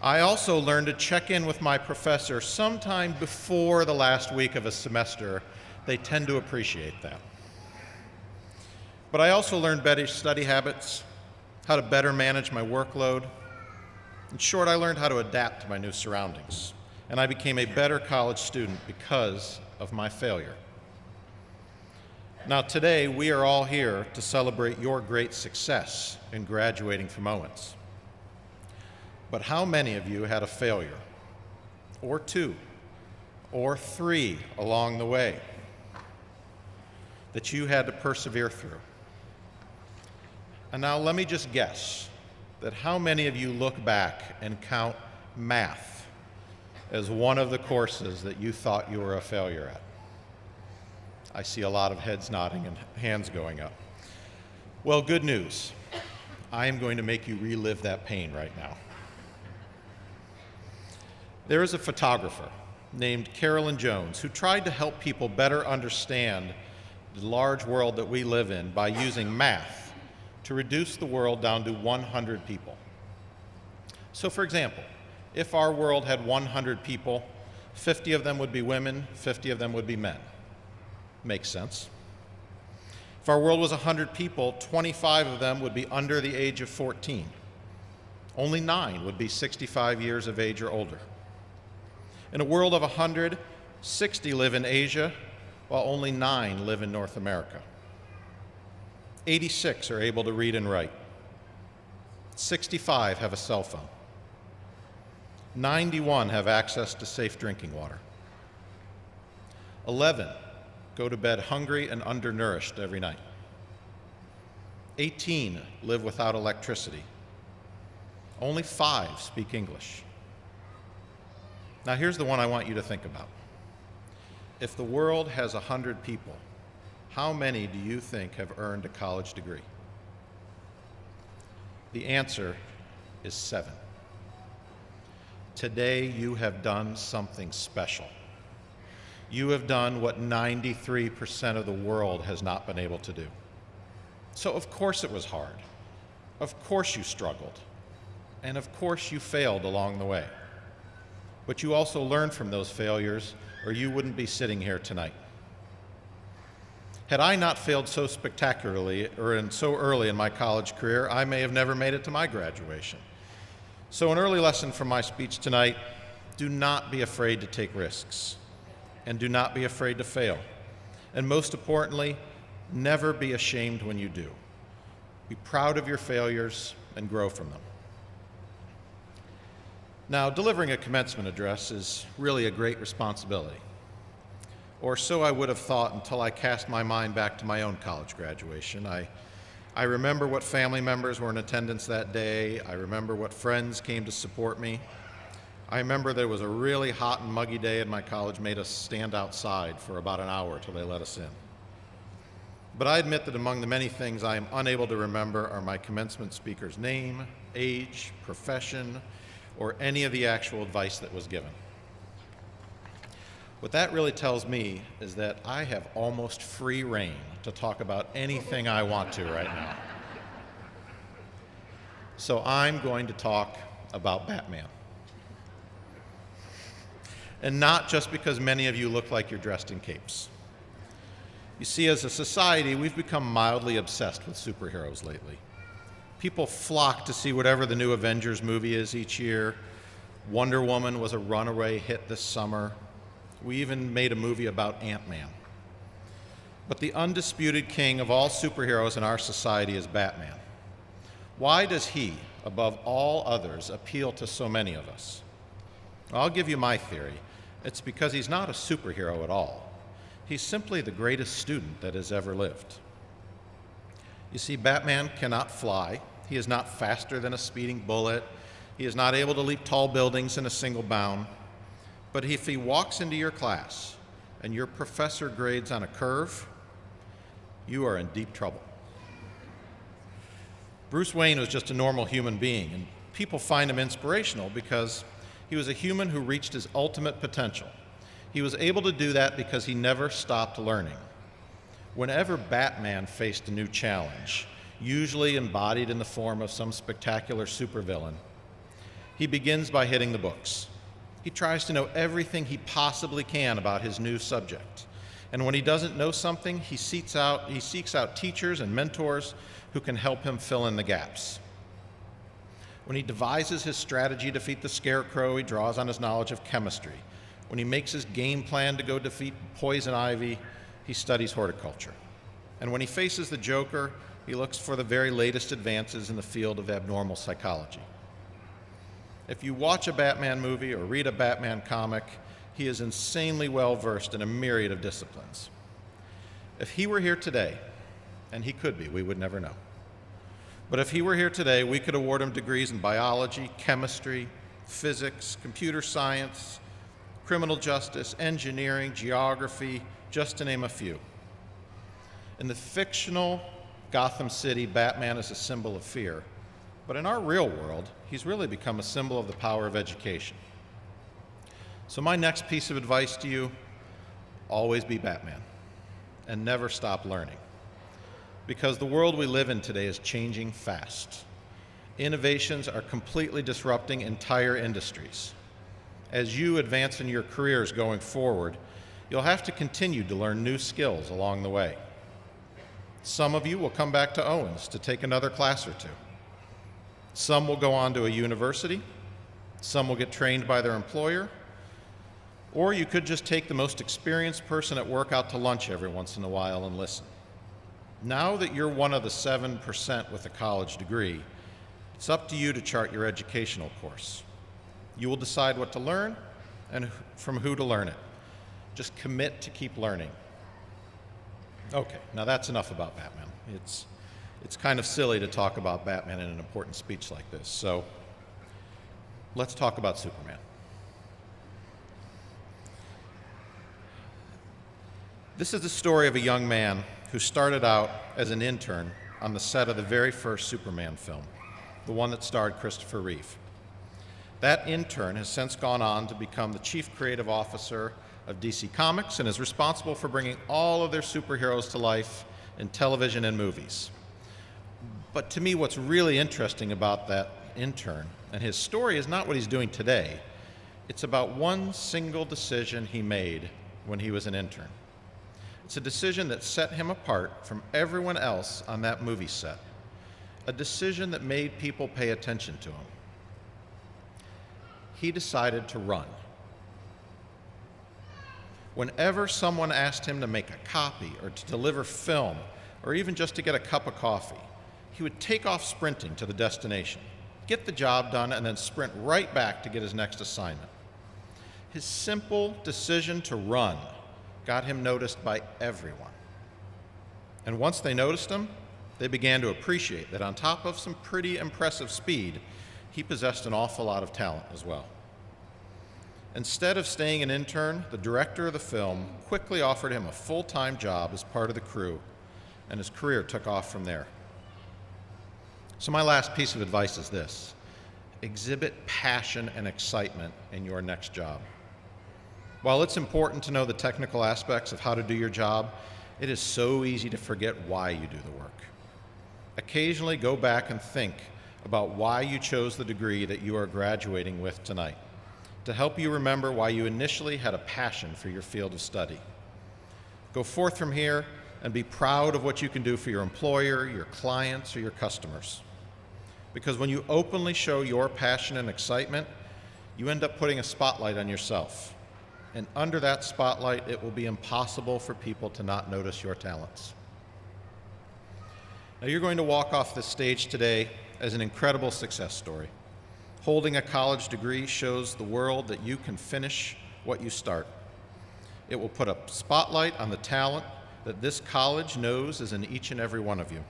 I also learned to check in with my professor sometime before the last week of a semester. They tend to appreciate that. But I also learned better study habits, how to better manage my workload. In short, I learned how to adapt to my new surroundings, and I became a better college student because of my failure. Now today, we are all here to celebrate your great success in graduating from Owens. But how many of you had a failure, or two, or three along the way that you had to persevere through? And now let me just guess that how many of you look back and count math as one of the courses that you thought you were a failure at? I see a lot of heads nodding and hands going up. Well, good news. I am going to make you relive that pain right now. There is a photographer named Carolyn Jones who tried to help people better understand the large world that we live in by using math to reduce the world down to 100 people. So for example, if our world had 100 people, 50 of them would be women, 50 of them would be men. Makes sense. If our world was 100 people, 25 of them would be under the age of 14. Only 9 would be 65 years of age or older. In a world of 100, 60 live in Asia, while only 9 live in North America. 86 are able to read and write. 65 have a cell phone. 91 have access to safe drinking water. 11 go to bed hungry and undernourished every night. 18 live without electricity. Only 5 speak English. Now here's the one I want you to think about. If the world has 100 people, how many do you think have earned a college degree? The answer is 7. Today you have done something special. You have done what 93% of the world has not been able to do. So of course it was hard. Of course you struggled. And of course you failed along the way. But you also learned from those failures, or you wouldn't be sitting here tonight. Had I not failed so spectacularly or so early in my college career, I may have never made it to my graduation. So an early lesson from my speech tonight: do not be afraid to take risks, and do not be afraid to fail. And most importantly, never be ashamed when you do. Be proud of your failures and grow from them. Now, delivering a commencement address is really a great responsibility. Or so I would have thought until I cast my mind back to my own college graduation. I remember what family members were in attendance that day. I remember what friends came to support me. I remember there was a really hot and muggy day and my college made us stand outside for about an hour till they let us in. But I admit that among the many things I am unable to remember are my commencement speaker's name, age, profession, or any of the actual advice that was given. What that really tells me is that I have almost free rein to talk about anything I want to right now. So I'm going to talk about Batman. And not just because many of you look like you're dressed in capes. You see, as a society, we've become mildly obsessed with superheroes lately. People flock to see whatever the new Avengers movie is each year. Wonder Woman was a runaway hit this summer. We even made a movie about Ant-Man. But the undisputed king of all superheroes in our society is Batman. Why does he, above all others, appeal to so many of us? I'll give you my theory. It's because he's not a superhero at all. He's simply the greatest student that has ever lived. You see, Batman cannot fly. He is not faster than a speeding bullet. He is not able to leap tall buildings in a single bound. But if he walks into your class and your professor grades on a curve, you are in deep trouble. Bruce Wayne was just a normal human being, and people find him inspirational because he was a human who reached his ultimate potential. He was able to do that because he never stopped learning. Whenever Batman faced a new challenge, usually embodied in the form of some spectacular supervillain, he begins by hitting the books. He tries to know everything he possibly can about his new subject. And when he doesn't know something, he seeks out teachers and mentors who can help him fill in the gaps. When he devises his strategy to defeat the Scarecrow, he draws on his knowledge of chemistry. When he makes his game plan to go defeat Poison Ivy, he studies horticulture. And when he faces the Joker, he looks for the very latest advances in the field of abnormal psychology. If you watch a Batman movie or read a Batman comic, he is insanely well versed in a myriad of disciplines. If he were here today, and he could be, we would never know. But if he were here today, we could award him degrees in biology, chemistry, physics, computer science, criminal justice, engineering, geography, just to name a few. In the fictional Gotham City, Batman is a symbol of fear, but in our real world, he's really become a symbol of the power of education. So my next piece of advice to you, always be Batman and never stop learning. Because the world we live in today is changing fast. Innovations are completely disrupting entire industries. As you advance in your careers going forward, you'll have to continue to learn new skills along the way. Some of you will come back to Owens to take another class or two. Some will go on to a university. Some will get trained by their employer. Or you could just take the most experienced person at work out to lunch every once in a while and listen. Now that you're one of the 7% with a college degree, it's up to you to chart your educational course. You will decide what to learn and from who to learn it. Just commit to keep learning. Okay, now that's enough about Batman. It's kind of silly to talk about Batman in an important speech like this, so let's talk about Superman. This is the story of a young man who started out as an intern on the set of the very first Superman film, the one that starred Christopher Reeve. That intern has since gone on to become the chief creative officer of DC Comics and is responsible for bringing all of their superheroes to life in television and movies. But to me, what's really interesting about that intern and his story is not what he's doing today. It's about one single decision he made when he was an intern. It's a decision that set him apart from everyone else on that movie set, a decision that made people pay attention to him. He decided to run. Whenever someone asked him to make a copy or to deliver film or even just to get a cup of coffee, he would take off sprinting to the destination, get the job done, and then sprint right back to get his next assignment. His simple decision to run got him noticed by everyone. And once they noticed him, they began to appreciate that on top of some pretty impressive speed, he possessed an awful lot of talent as well. Instead of staying an intern, the director of the film quickly offered him a full-time job as part of the crew, and his career took off from there. So my last piece of advice is this: exhibit passion and excitement in your next job. While it's important to know the technical aspects of how to do your job, it is so easy to forget why you do the work. Occasionally go back and think about why you chose the degree that you are graduating with tonight, to help you remember why you initially had a passion for your field of study. Go forth from here and be proud of what you can do for your employer, your clients, or your customers. Because when you openly show your passion and excitement, you end up putting a spotlight on yourself. And under that spotlight, it will be impossible for people to not notice your talents. Now, you're going to walk off this stage today as an incredible success story. Holding a college degree shows the world that you can finish what you start. It will put a spotlight on the talent that this college knows is in each and every one of you.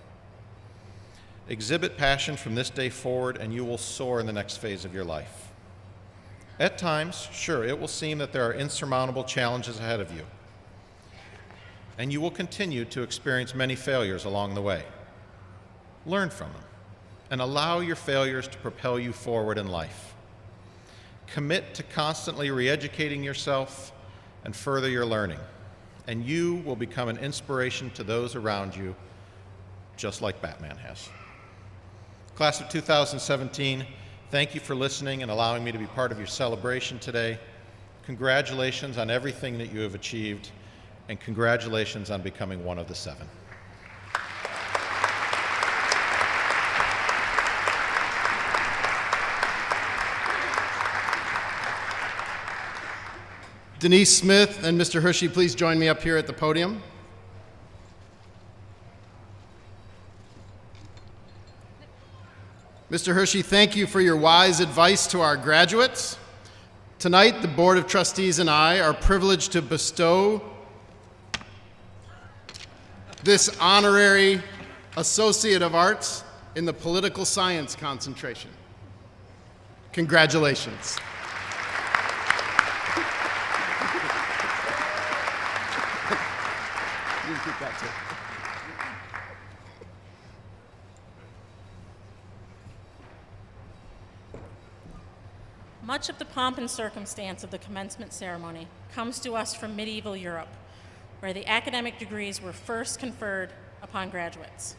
Exhibit passion from this day forward, and you will soar in the next phase of your life. At times, sure, it will seem that there are insurmountable challenges ahead of you, and you will continue to experience many failures along the way. Learn from them, and allow your failures to propel you forward in life. Commit to constantly re-educating yourself and further your learning, and you will become an inspiration to those around you, just like Batman has. Class of 2017, thank you for listening and allowing me to be part of your celebration today. Congratulations on everything that you have achieved, and congratulations on becoming one of the 7. Denise Smith and Mr. Hershey, please join me up here at the podium. Mr. Hershey, thank you for your wise advice to our graduates. Tonight, the Board of Trustees and I are privileged to bestow this honorary Associate of Arts in the Political Science concentration. Congratulations. You can keep that too. Much of the pomp and circumstance of the commencement ceremony comes to us from medieval Europe, where the academic degrees were first conferred upon graduates.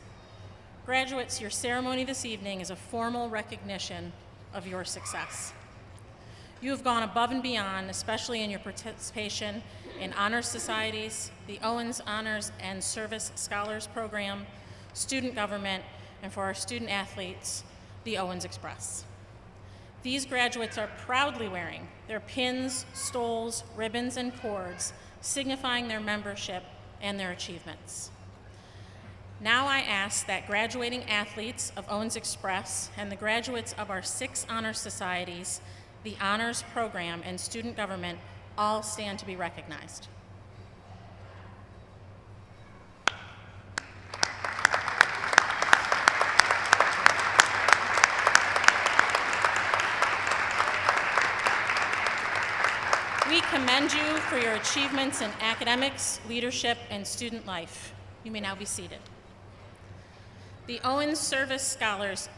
Graduates, your ceremony this evening is a formal recognition of your success. You have gone above and beyond, especially in your participation in honor societies, the Owens Honors and Service Scholars Program, student government, and for our student athletes, the Owens Express. These graduates are proudly wearing their pins, stoles, ribbons, and cords, signifying their membership and their achievements. Now I ask that graduating athletes of Owens Express and the graduates of our 6 honor societies, the Honors Program, and student government all stand to be recognized. We commend you for your achievements in academics, leadership, and student life. You may now be seated. The Owens Service Scholars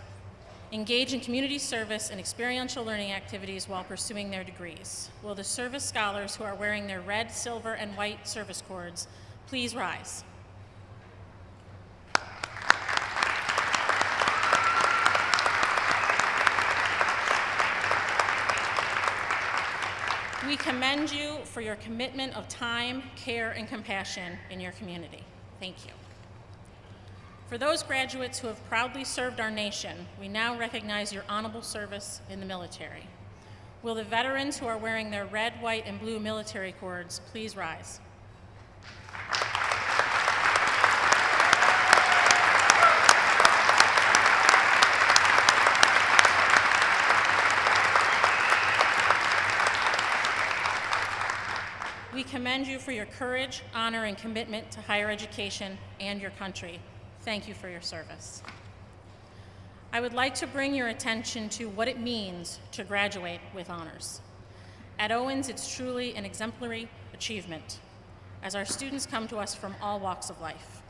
engage in community service and experiential learning activities while pursuing their degrees. Will the service scholars who are wearing their red, silver, and white service cords please rise? We commend you for your commitment of time, care, and compassion in your community. Thank you. For those graduates who have proudly served our nation, we now recognize your honorable service in the military. Will the veterans who are wearing their red, white, and blue military cords please rise? We commend you for your courage, honor, and commitment to higher education and your country. Thank you for your service. I would like to bring your attention to what it means to graduate with honors. At Owens, it's truly an exemplary achievement, as our students come to us from all walks of life.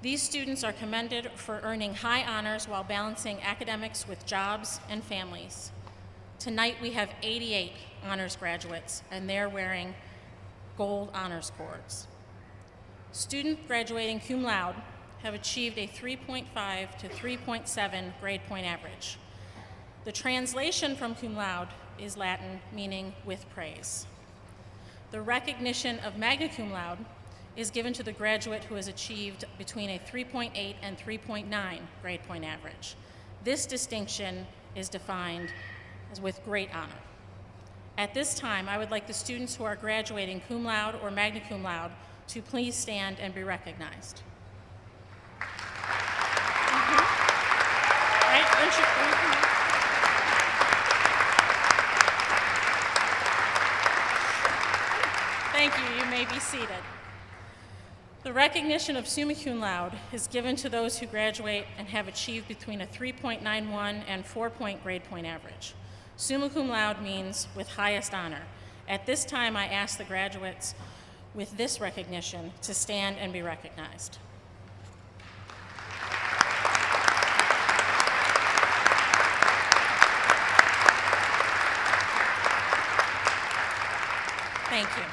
These students are commended for earning high honors while balancing academics with jobs and families. Tonight we have 88 honors graduates, and they're wearing gold honors cords. Students graduating cum laude have achieved a 3.5 to 3.7 grade point average. The translation from cum laude is Latin, meaning with praise. The recognition of magna cum laude is given to the graduate who has achieved between a 3.8 and 3.9 grade point average. This distinction is defined as with great honor. At this time, I would like the students who are graduating cum laude or magna cum laude to please stand and be recognized. Right, don't you come up? Thank you. You may be seated. The recognition of summa cum laude is given to those who graduate and have achieved between a 3.91 and 4-point grade point average. Summa cum laude means with highest honor. At this time, I ask the graduates with this recognition to stand and be recognized. Thank you.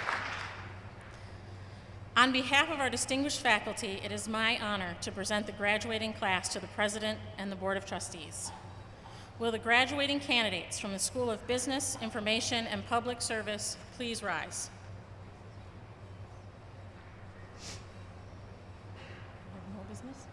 On behalf of our distinguished faculty, it is my honor to present the graduating class to the President and the Board of Trustees. Will the graduating candidates from the School of Business, Information, and Public Service please rise? No business?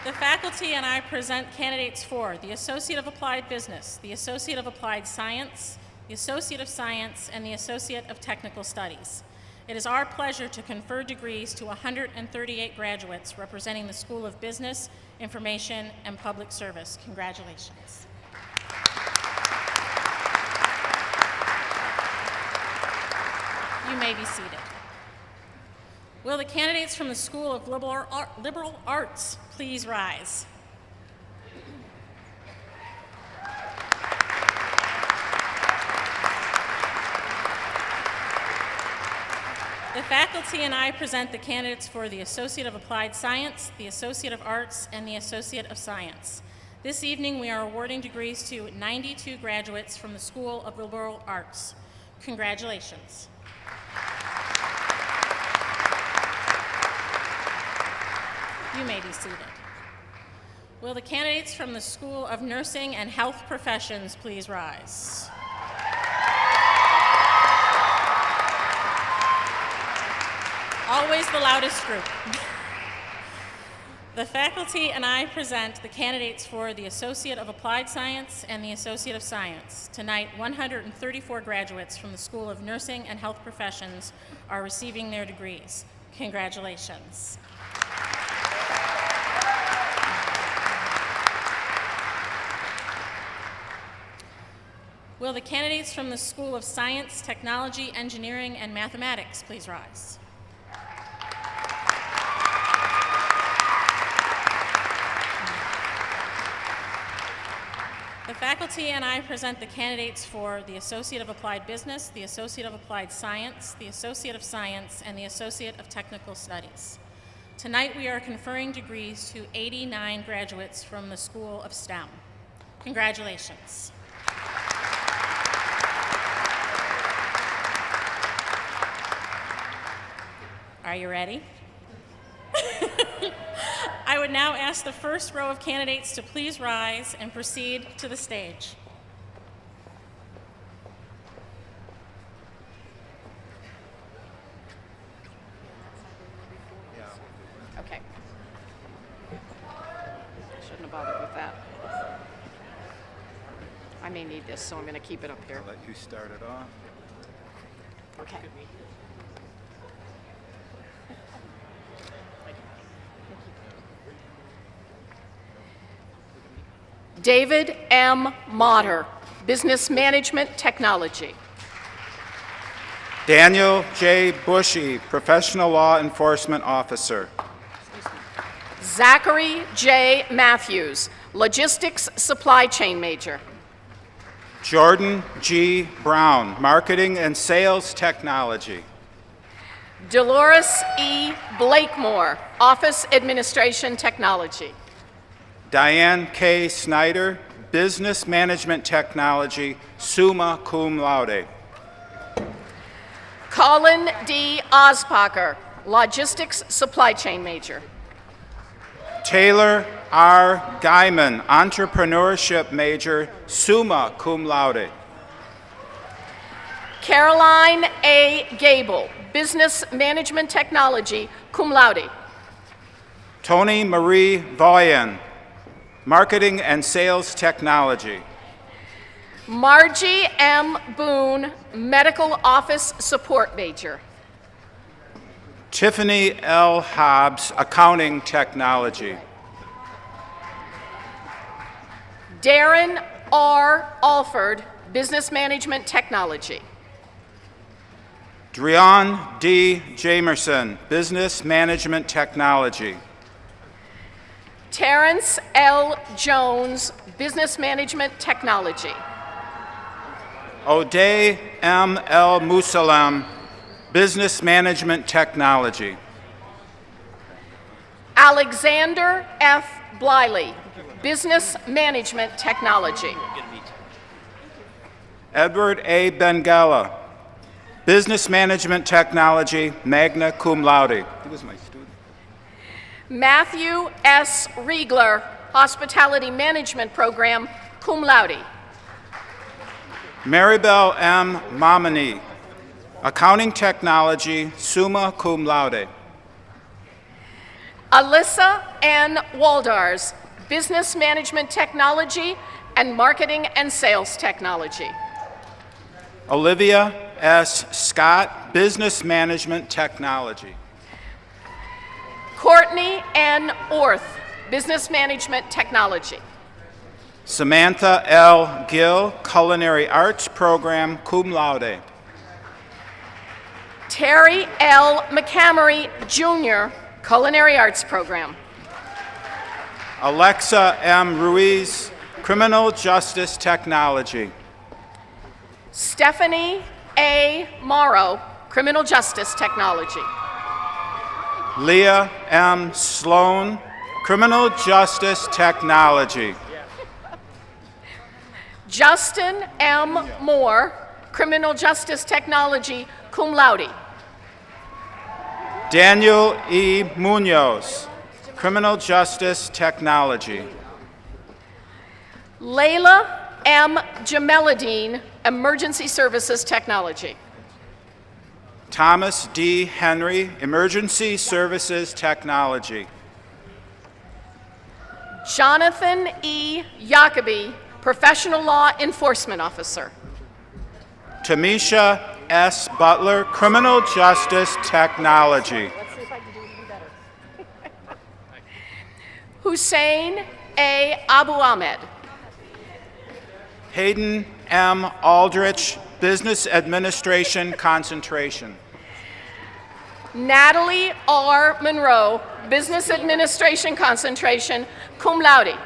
The faculty and I present candidates for the Associate of Applied Business, the Associate of Applied Science, the Associate of Science, and the Associate of Technical Studies. It is our pleasure to confer degrees to 138 graduates representing the School of Business, Information, and Public Service. Congratulations. You may be seated. Will the candidates from the School of Liberal Arts please rise? The faculty and I present the candidates for the Associate of Applied Science, the Associate of Arts, and the Associate of Science. This evening we are awarding degrees to 92 graduates from the School of Liberal Arts. Congratulations. You may be seated. Will the candidates from the School of Nursing and Health Professions please rise? Always the loudest group. The faculty and I present the candidates for the Associate of Applied Science and the Associate of Science. Tonight, 134 graduates from the School of Nursing and Health Professions are receiving their degrees. Congratulations. Will the candidates from the School of Science, Technology, Engineering, and Mathematics please rise? The faculty and I present the candidates for the Associate of Applied Business, the Associate of Applied Science, the Associate of Science, and the Associate of Technical Studies. Tonight we are conferring degrees to 89 graduates from the School of STEM. Congratulations. Are you ready? I would now ask the first row of candidates to please rise and proceed to the stage. Okay. Shouldn't have bothered with that. I may need this, so I'm going to keep it up here. I'll let you start it off. Okay. David M. Motter, Business Management Technology. Daniel J. Bushy, Professional Law Enforcement Officer. Zachary J. Matthews, Logistics Supply Chain Major. Jordan G. Brown, Marketing and Sales Technology. Dolores E. Blakemore, Office Administration Technology. Diane K. Snyder, Business Management Technology, summa cum laude. Colin D. Ospacher, Logistics Supply Chain Major. Taylor R. Guyman, Entrepreneurship Major, summa cum laude. Caroline A. Gable, Business Management Technology, cum laude. Tony Marie Voyen, Marketing and Sales Technology. Margie M. Boone, Medical Office Support Major. Tiffany L. Hobbs, Accounting Technology. Darren R. Alford, Business Management Technology. Drian D. Jamerson, Business Management Technology. Terrence L. Jones, Business Management Technology. O'Day M. L. Musalem, Business Management Technology. Alexander F. Bliley, Business Management Technology. Edward A. Bengala, Business Management Technology, magna cum laude. He was my student. Matthew S. Riegler, Hospitality Management Program, cum laude. Maribel M. Momini, Accounting Technology, summa cum laude. Alyssa N. Waldars, Business Management Technology and Marketing and Sales Technology. Olivia S. Scott, Business Management Technology. Courtney N. Orth, Business Management Technology. Samantha L. Gill, Culinary Arts Program, cum laude. Terry L. McCamery, Jr., Culinary Arts Program. Alexa M. Ruiz, Criminal Justice Technology. Stephanie A. Morrow, Criminal Justice Technology. Leah M. Sloan, Criminal Justice Technology. Justin M. Moore, Criminal Justice Technology, cum laude. Daniel E. Munoz, Criminal Justice Technology. Layla M. Jameladine, Emergency Services Technology. Thomas D. Henry, Emergency Services Technology. Jonathan E. Jacoby, Professional Law Enforcement Officer. Tamisha S. Butler, Criminal Justice Technology. Let's see if I can do even better. Hussein A. Abu Ahmed. Hayden M. Aldrich, Business Administration Concentration. Natalie R. Monroe, Business Administration Concentration, cum laude.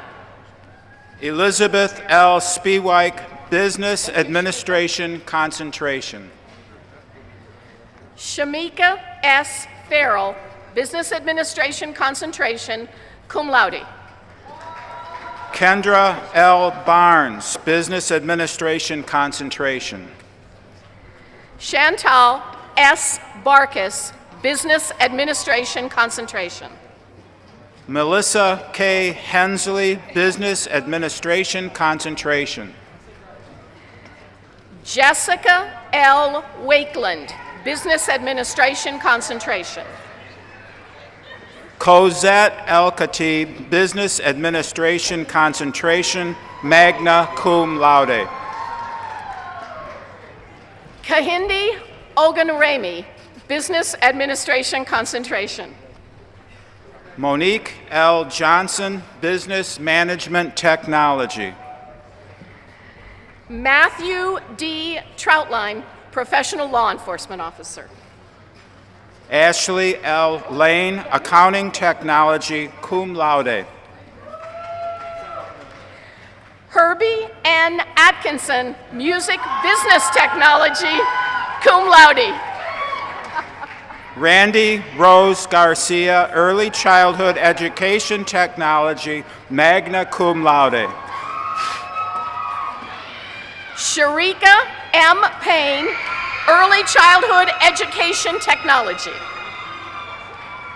Elizabeth L. Spiewijk, Business Administration Concentration. Shamika S. Farrell, Business Administration Concentration, cum laude. Kendra L. Barnes, Business Administration Concentration. Chantal S. Barkis, Business Administration Concentration. Melissa K. Hensley, Business Administration Concentration. Jessica L. Wakeland, Business Administration Concentration. Cosette L. Khatib, Business Administration Concentration, magna cum laude. Kahindi Ogunremi, Business Administration Concentration. Monique L. Johnson, Business Management Technology. Matthew D. Troutline, Professional Law Enforcement Officer. Ashley L. Lane, Accounting Technology, cum laude. Herbie N. Atkinson, Music Business Technology, cum laude. Randy Rose Garcia, Early Childhood Education Technology, magna cum laude. Sharika M. Payne, Early Childhood Education Technology.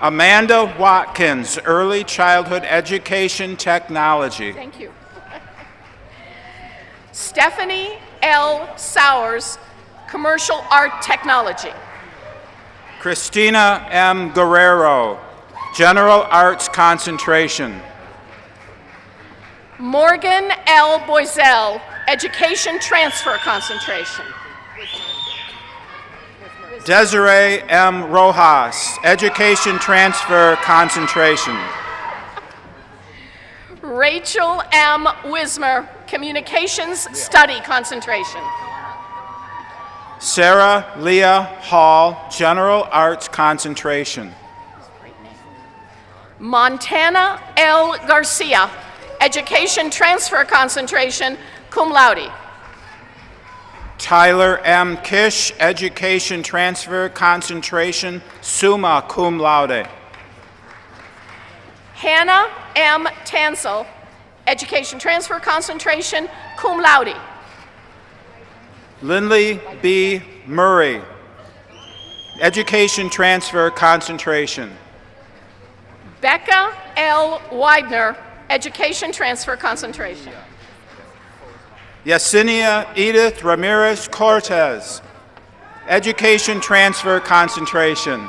Amanda Watkins, Early Childhood Education Technology. Thank you. Stephanie L. Sowers, Commercial Art Technology. Christina M. Guerrero, General Arts Concentration. Morgan L. Boiselle, Education Transfer Concentration. Desiree M. Rojas, Education Transfer Concentration. Rachel M. Wismer, Communications Study Concentration. Sarah Leah Hall, General Arts Concentration. Montana L. Garcia, Education Transfer Concentration, cum laude. Tyler M. Kish, Education Transfer Concentration, summa cum laude. Hannah M. Tansel, Education Transfer Concentration, cum laude. Lindley B. Murray, Education Transfer Concentration. Becca L. Widener, Education Transfer Concentration. Yesenia Edith Ramirez Cortez, Education Transfer Concentration.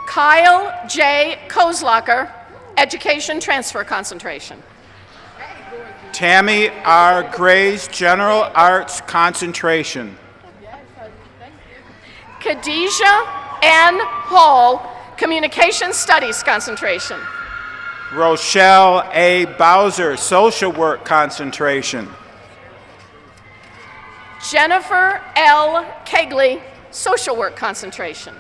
Kyle J. Kozlacher, Education Transfer Concentration. Tammy R. Grays, General Arts Concentration. Khadijah N. Hall, Communication Studies Concentration. Rochelle A. Bowser, Social Work Concentration. Jennifer L. Kegley, Social Work Concentration.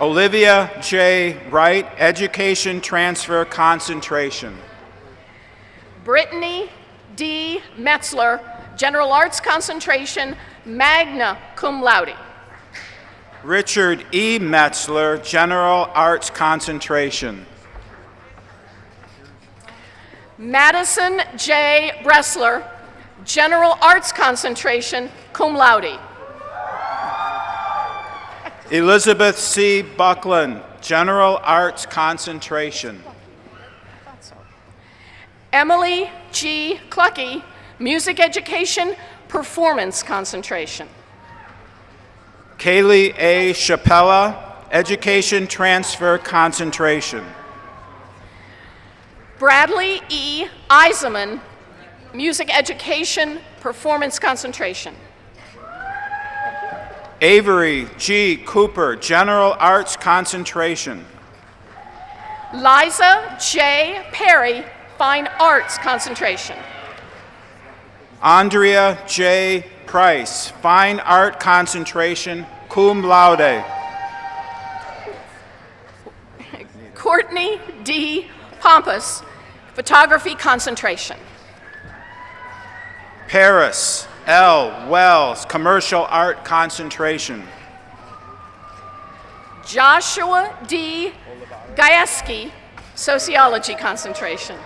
Olivia J. Wright, Education Transfer Concentration. Brittany D. Metzler, General Arts Concentration, magna cum laude. Richard E. Metzler, General Arts Concentration. Madison J. Bressler, General Arts Concentration, cum laude. Elizabeth C. Buckland, General Arts Concentration. Emily G. Clucky, Music Education, Performance Concentration. Kaylee A. Chapella, Education Transfer Concentration. Bradley E. Eisenman, Music Education, Performance Concentration. Avery G. Cooper, General Arts Concentration. Liza J. Perry, Fine Arts Concentration. Andrea J. Price, Fine Art Concentration, cum laude. Courtney D. Pompous, Photography Concentration. Paris L. Wells, Commercial Art Concentration. Joshua D. Gajewski, Sociology Concentration.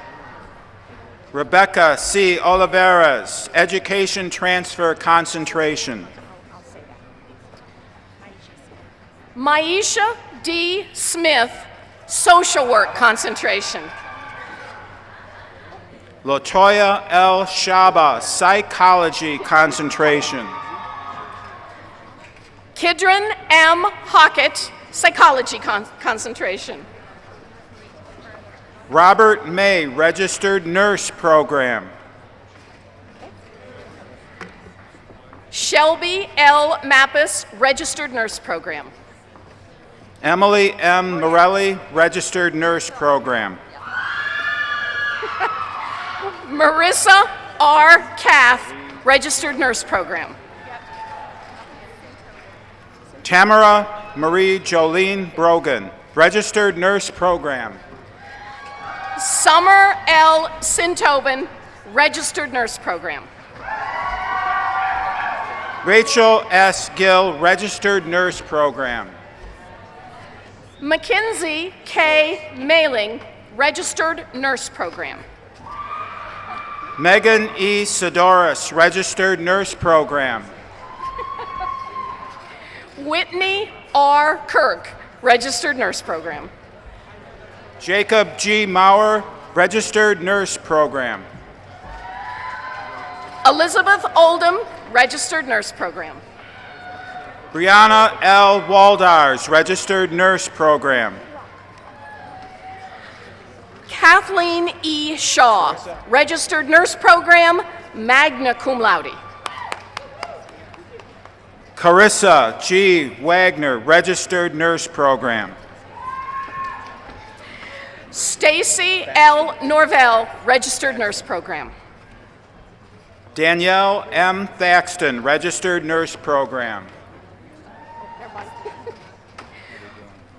Rebecca C. Oliveras, Education Transfer Concentration. Maisha D. Smith, Social Work Concentration. Latoya L. Shaba, Psychology Concentration. Kidron M. Hockett, Psychology Concentration. Robert May, Registered Nurse Program. Shelby L. Mappis, Registered Nurse Program. Emily M. Morelli, Registered Nurse Program. Marissa R. Kath, Registered Nurse Program. Tamara Marie Jolene Brogan, Registered Nurse Program. Summer L. Sintobin, Registered Nurse Program. Rachel S. Gill, Registered Nurse Program. Mackenzie K. Mailing, Registered Nurse Program. Megan E. Sidoris, Registered Nurse Program. Whitney R. Kirk, Registered Nurse Program. Jacob G. Maurer, Registered Nurse Program. Elizabeth Oldham, Registered Nurse Program. Brianna L. Waldars, Registered Nurse Program. Kathleen E. Shaw, Registered Nurse Program, magna cum laude. Carissa G. Wagner, Registered Nurse Program. Stacy L. Norvell, Registered Nurse Program. Danielle M. Thaxton, Registered Nurse Program.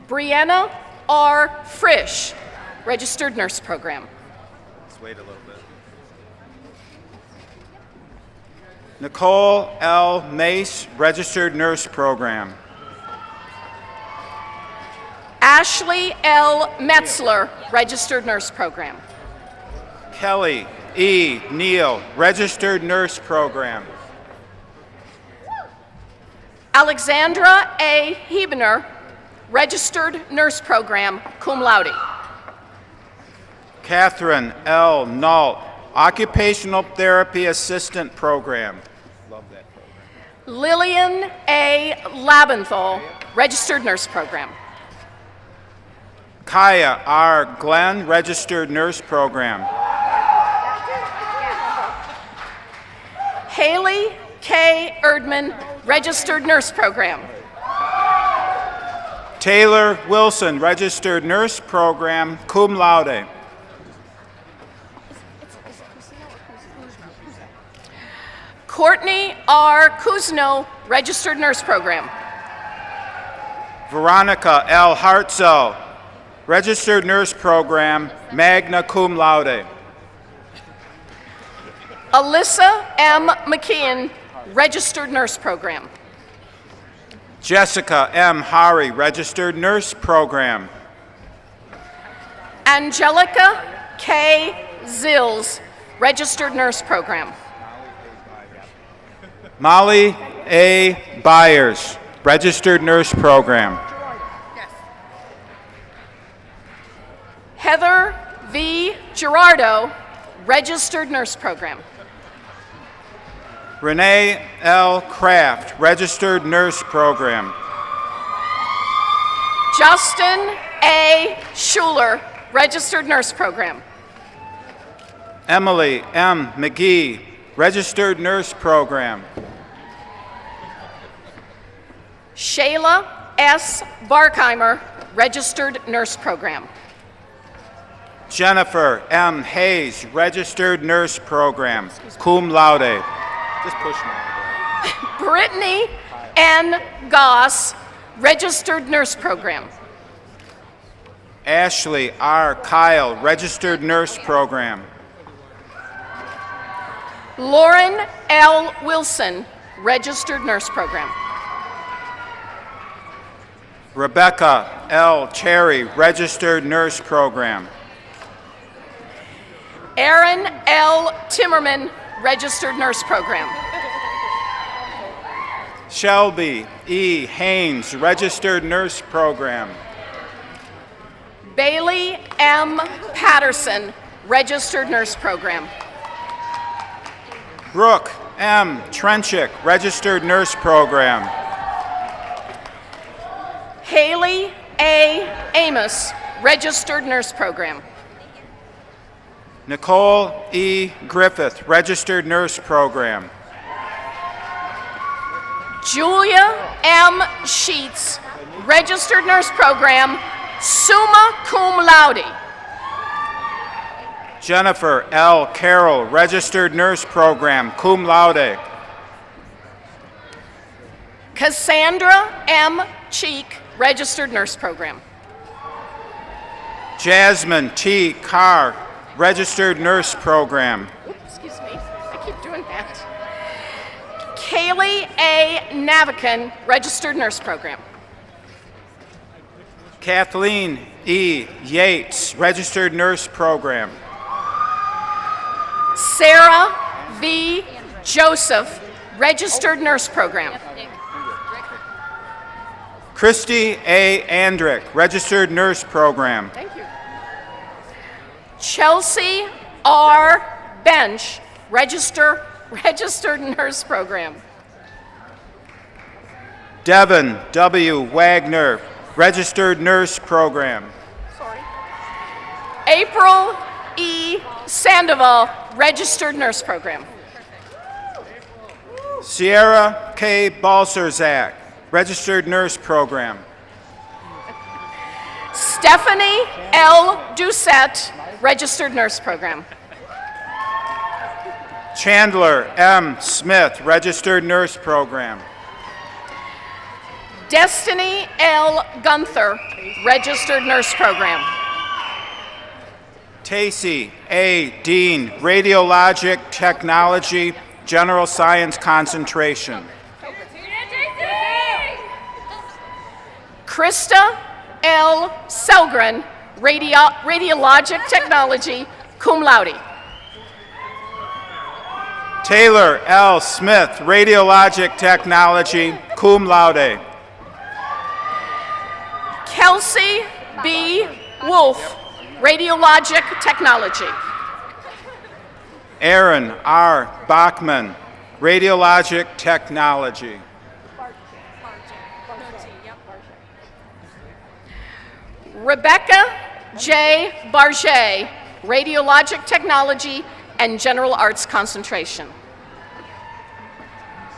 Brianna R. Frisch, Registered Nurse Program. Let's wait a little bit. Nicole L. Mace, Registered Nurse Program. Ashley L. Metzler, Registered Nurse Program. Kelly E. Neal, Registered Nurse Program. Alexandra A. Hebener, Registered Nurse Program, cum laude. Catherine L. Nault, Occupational Therapy Assistant Program. Love that program. Lillian A. Labenthal, Registered Nurse Program. Kaya R. Glenn, Registered Nurse Program. Haley K. Erdman, Registered Nurse Program. Taylor Wilson, Registered Nurse Program, cum laude. Courtney R. Kuzno, Registered Nurse Program. Veronica L. Hartzell, Registered Nurse Program, magna cum laude. Alyssa M. McKeon, Registered Nurse Program. Jessica M. Hari, Registered Nurse Program. Angelica K. Zills, Registered Nurse Program. Molly A. Byers, Registered Nurse Program. Heather V. Gerardo, Registered Nurse Program. Renee L. Kraft, Registered Nurse Program. Justin A. Schuler, Registered Nurse Program. Emily M. McGee, Registered Nurse Program. Shayla S. Barkheimer, Registered Nurse Program. Jennifer M. Hayes, Registered Nurse Program, cum laude. Just push me. Brittany N. Goss, Registered Nurse Program. Ashley R. Kyle, Registered Nurse Program. Lauren L. Wilson, Registered Nurse Program. Rebecca L. Cherry, Registered Nurse Program. Aaron L. Timmerman, Registered Nurse Program. Shelby E. Haynes, Registered Nurse Program. Bailey M. Patterson, Registered Nurse Program. Brooke M. Trenchick, Registered Nurse Program. Haley A. Amos, Registered Nurse Program. Nicole E. Griffith, Registered Nurse Program. Julia M. Sheets, Registered Nurse Program, summa cum laude. Jennifer L. Carroll, Registered Nurse Program, cum laude. Cassandra M. Cheek, Registered Nurse Program. Jasmine T. Carr, Registered Nurse Program. Excuse me, I keep doing that. Kaylee A. Navican, Registered Nurse Program. Kathleen E. Yates, Registered Nurse Program. Sarah V. Joseph, Registered Nurse Program. Christy A. Andrick, Registered Nurse Program. Thank you. Chelsea R. Bench, Registered Nurse Program. Devin W. Wagner, Registered Nurse Program. Sorry. April E. Sandoval, Registered Nurse Program. Sierra K. Balserzak, Registered Nurse Program. Stephanie L. Doucette, Registered Nurse Program. Chandler M. Smith, Registered Nurse Program. Destiny L. Gunther, Registered Nurse Program. Tacey A. Dean, Radiologic Technology, General Science Concentration. Krista L. Selgren, Radiologic Technology, cum laude. Taylor L. Smith, Radiologic Technology, cum laude. Kelsey B. Wolf, Radiologic Technology. Aaron R. Bachman, Radiologic Technology. Rebecca J. Barget, Radiologic Technology and General Arts Concentration.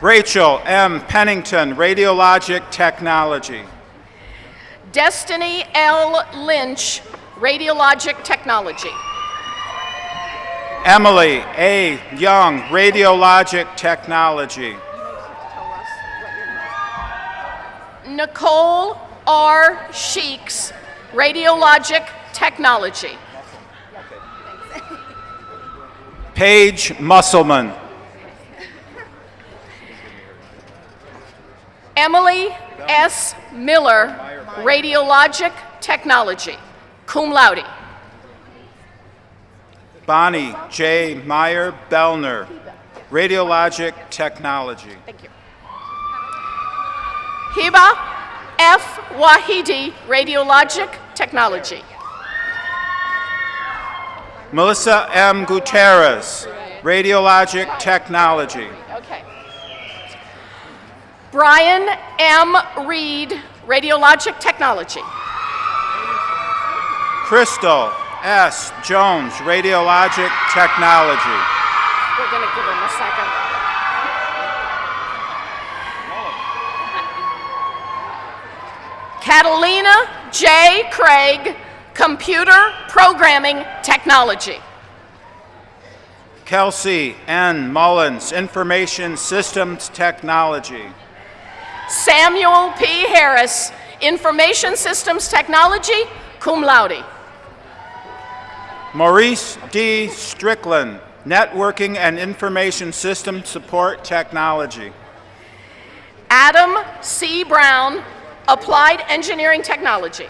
Rachel M. Pennington, Radiologic Technology. Destiny L. Lynch, Radiologic Technology. Emily A. Young, Radiologic Technology. Nicole R. Sheeks, Radiologic Technology. Paige Musselman. Emily S. Miller, Radiologic Technology, cum laude. Bonnie J. Meyer Bellner, Radiologic Technology. Thank you. Hiba F. Wahidi, Radiologic Technology. Melissa M. Gutierrez, Radiologic Technology. Okay. Brian M. Reed, Radiologic Technology. Crystal S. Jones, Radiologic Technology. We're going to give him a second. Catalina J. Craig, Computer Programming Technology. Kelsey N. Mullins, Information Systems Technology. Samuel P. Harris, Information Systems Technology, cum laude. Maurice D. Strickland, Networking and Information System Support Technology. Adam C. Brown, Applied Engineering Technology.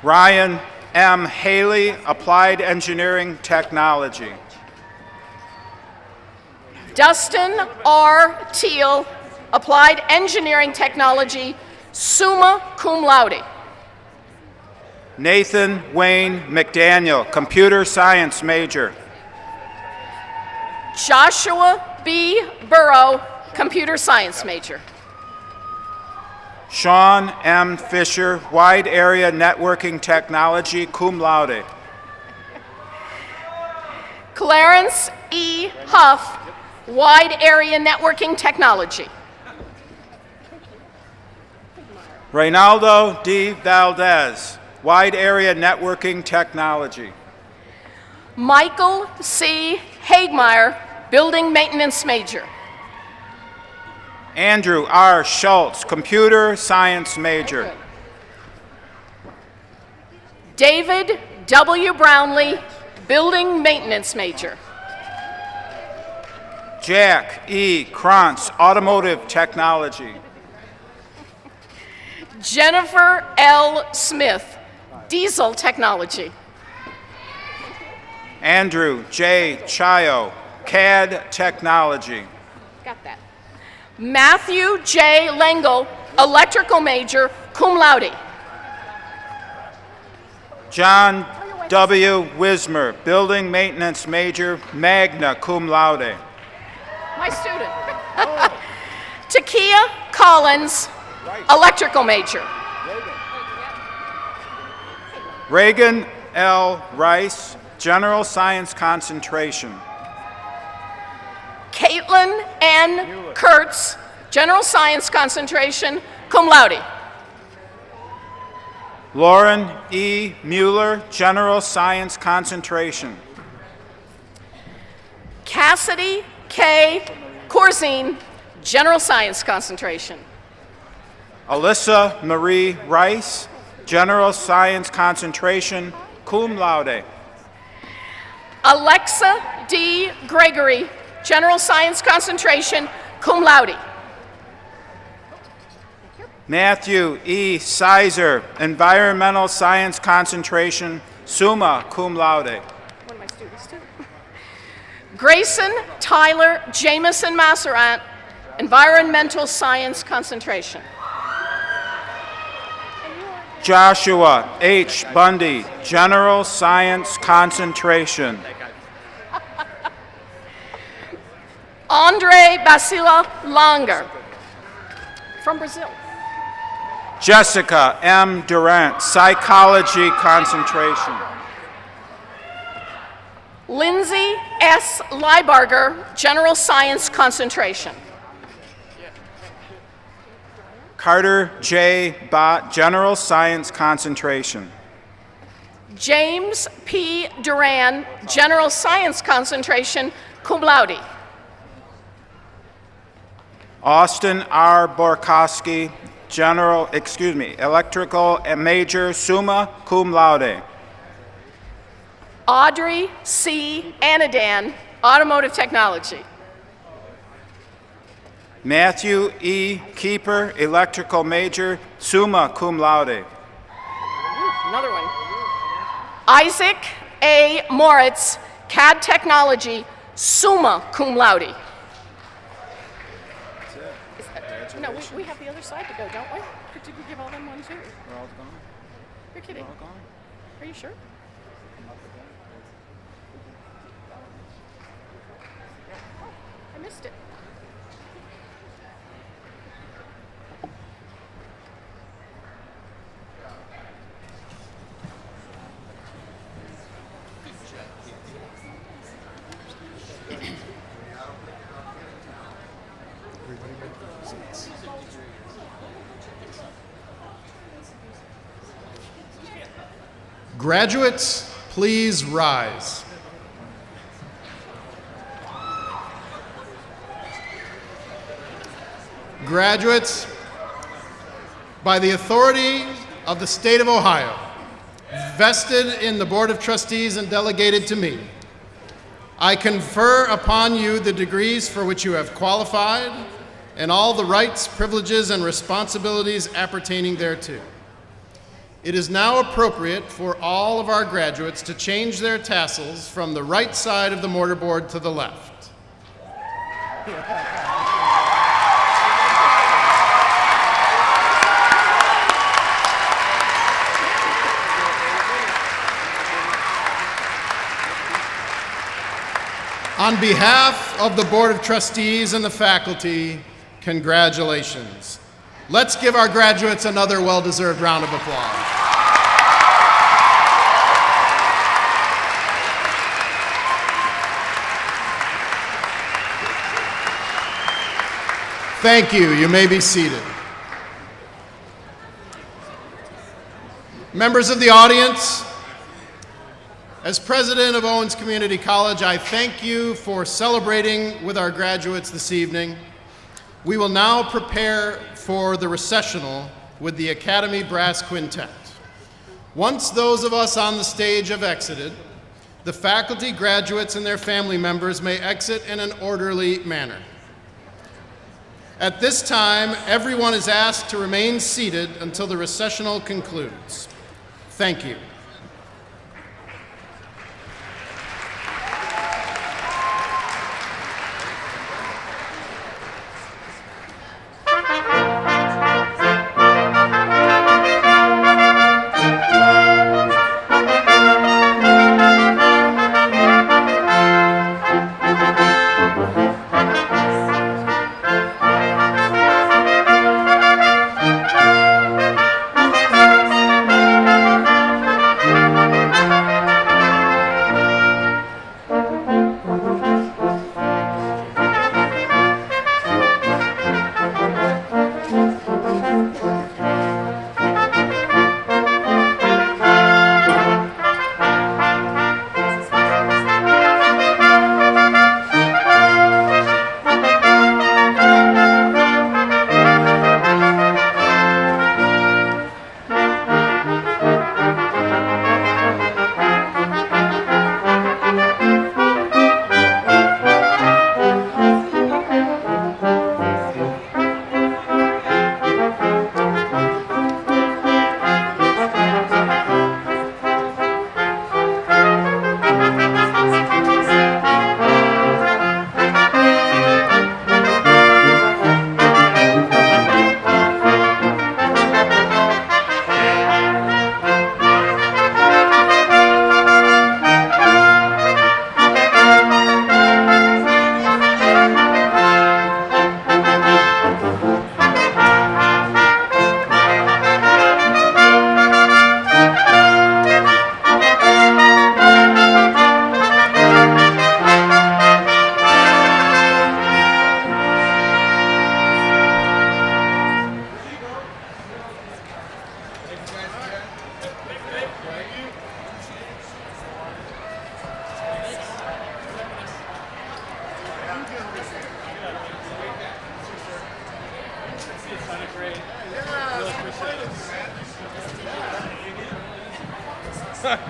Ryan M. Haley, Applied Engineering Technology. Dustin R. Teal, Applied Engineering Technology, summa cum laude. Nathan Wayne McDaniel, Computer Science major. Joshua B. Burrow, Computer Science major. Sean M. Fisher, Wide Area Networking Technology, cum laude. Clarence E. Huff, Wide Area Networking Technology. Reynaldo D. Valdez, Wide Area Networking Technology. Michael C. Hagemeyer, Building Maintenance Major. Andrew R. Schultz, Computer Science Major. David W. Brownlee, Building Maintenance Major. Jack E. Krantz, Automotive Technology. Jennifer L. Smith, Diesel Technology. Andrew J. Chayo, CAD Technology. Got that. Matthew J. Lengel, Electrical Major, cum laude. John W. Wismer, Building Maintenance Major, magna cum laude. My student. Takia Collins, Electrical Major. Reagan L. Rice, General Science concentration. Caitlin N. Kurtz, General Science concentration, cum laude. Lauren E. Mueller, General Science concentration. Cassidy K. Corzine, General Science concentration. Alyssa Marie Rice, General Science concentration, cum laude. Alexa D. Gregory, General Science concentration, cum laude. Matthew E. Sizer, Environmental Science concentration, summa cum laude. One of my students too. Grayson Tyler Jameson Masserant, Environmental Science concentration. Joshua H. Bundy, General Science concentration. Andre Basila Langer, from Brazil. Jessica M. Durant, Psychology concentration. Lindsay S. Leibarger, General Science concentration. Carter J. Bott, General Science concentration. James P. Duran, General Science concentration, cum laude. Austin R. Borkowski, Electrical Major, summa cum laude. Audrey C. Anadan, Automotive Technology. Matthew E. Keeper, Electrical Major, summa cum laude. Another one. Isaac A. Moritz, CAD Technology, summa cum laude. No, we have the other side to go, don't we? Or did we give all them one too? We're all gone. You're kidding. We're all gone. Are you sure? I missed it. Graduates, please rise. Graduates, by the authority of the state of Ohio, vested in the Board of Trustees and delegated to me, I confer upon you the degrees for which you have qualified and all the rights, privileges, and responsibilities appertaining thereto. It is now appropriate for all of our graduates to change their tassels from the right side of the mortarboard to the left. On behalf of the Board of Trustees and the faculty, congratulations. Let's give our graduates another well-deserved round of applause. Thank you. You may be seated. Members of the audience, As president of Owens Community College, I thank you for celebrating with our graduates this evening. We will now prepare for the recessional with the Academy Brass Quintet. Once those of us on the stage have exited, the faculty, graduates, and their family members may exit in an orderly manner. At this time, everyone is asked to remain seated until the recessional concludes. Thank you.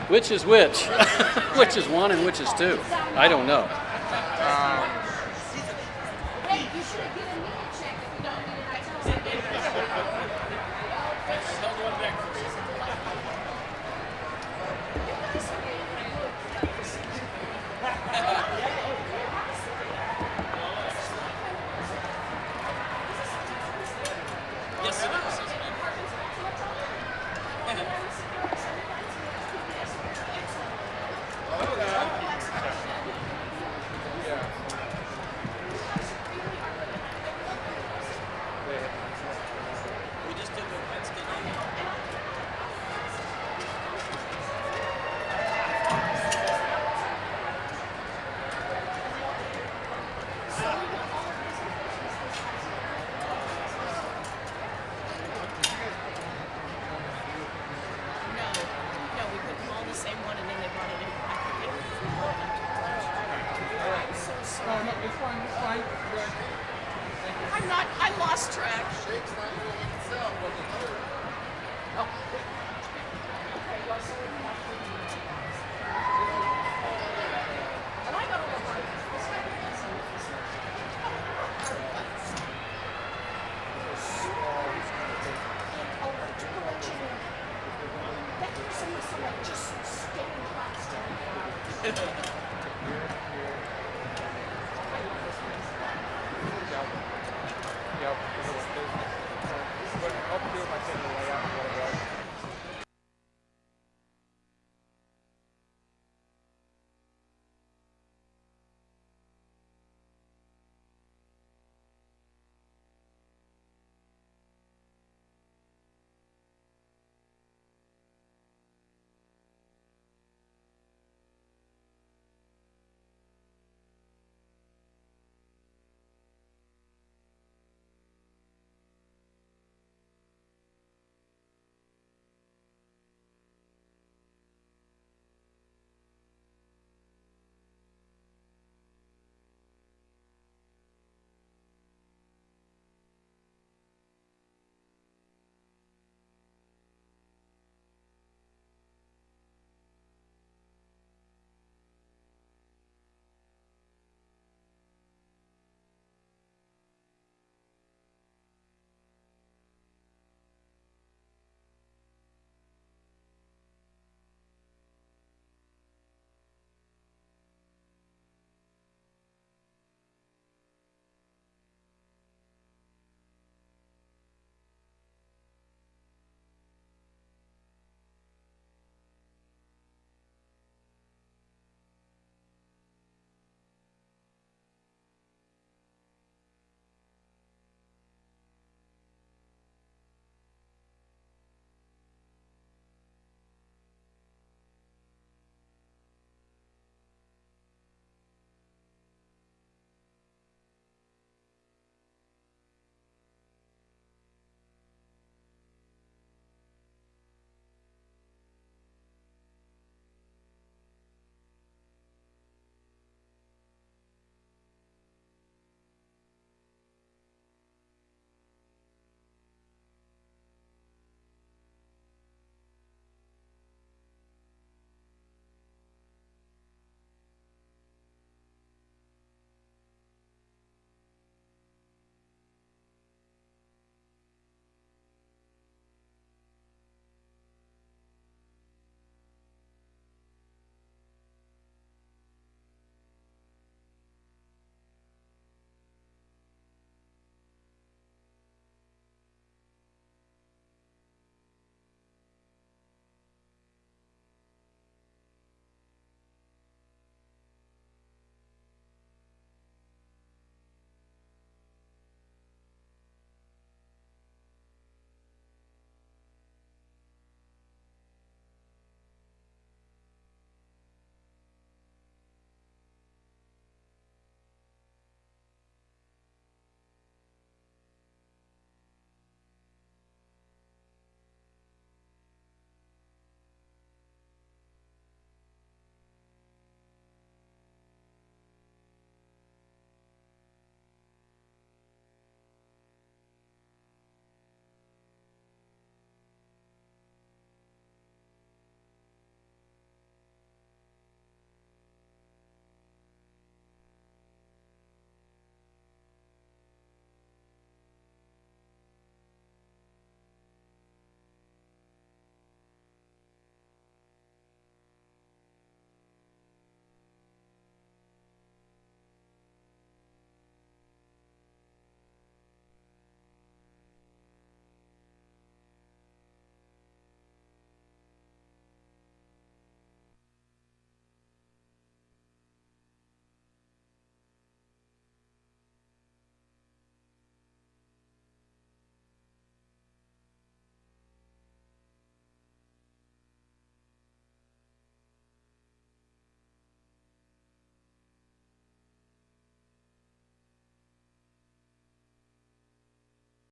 Which is which? Which is one and which is two? I don't know. Yes, it is. I lost track. But I'll do my thing the way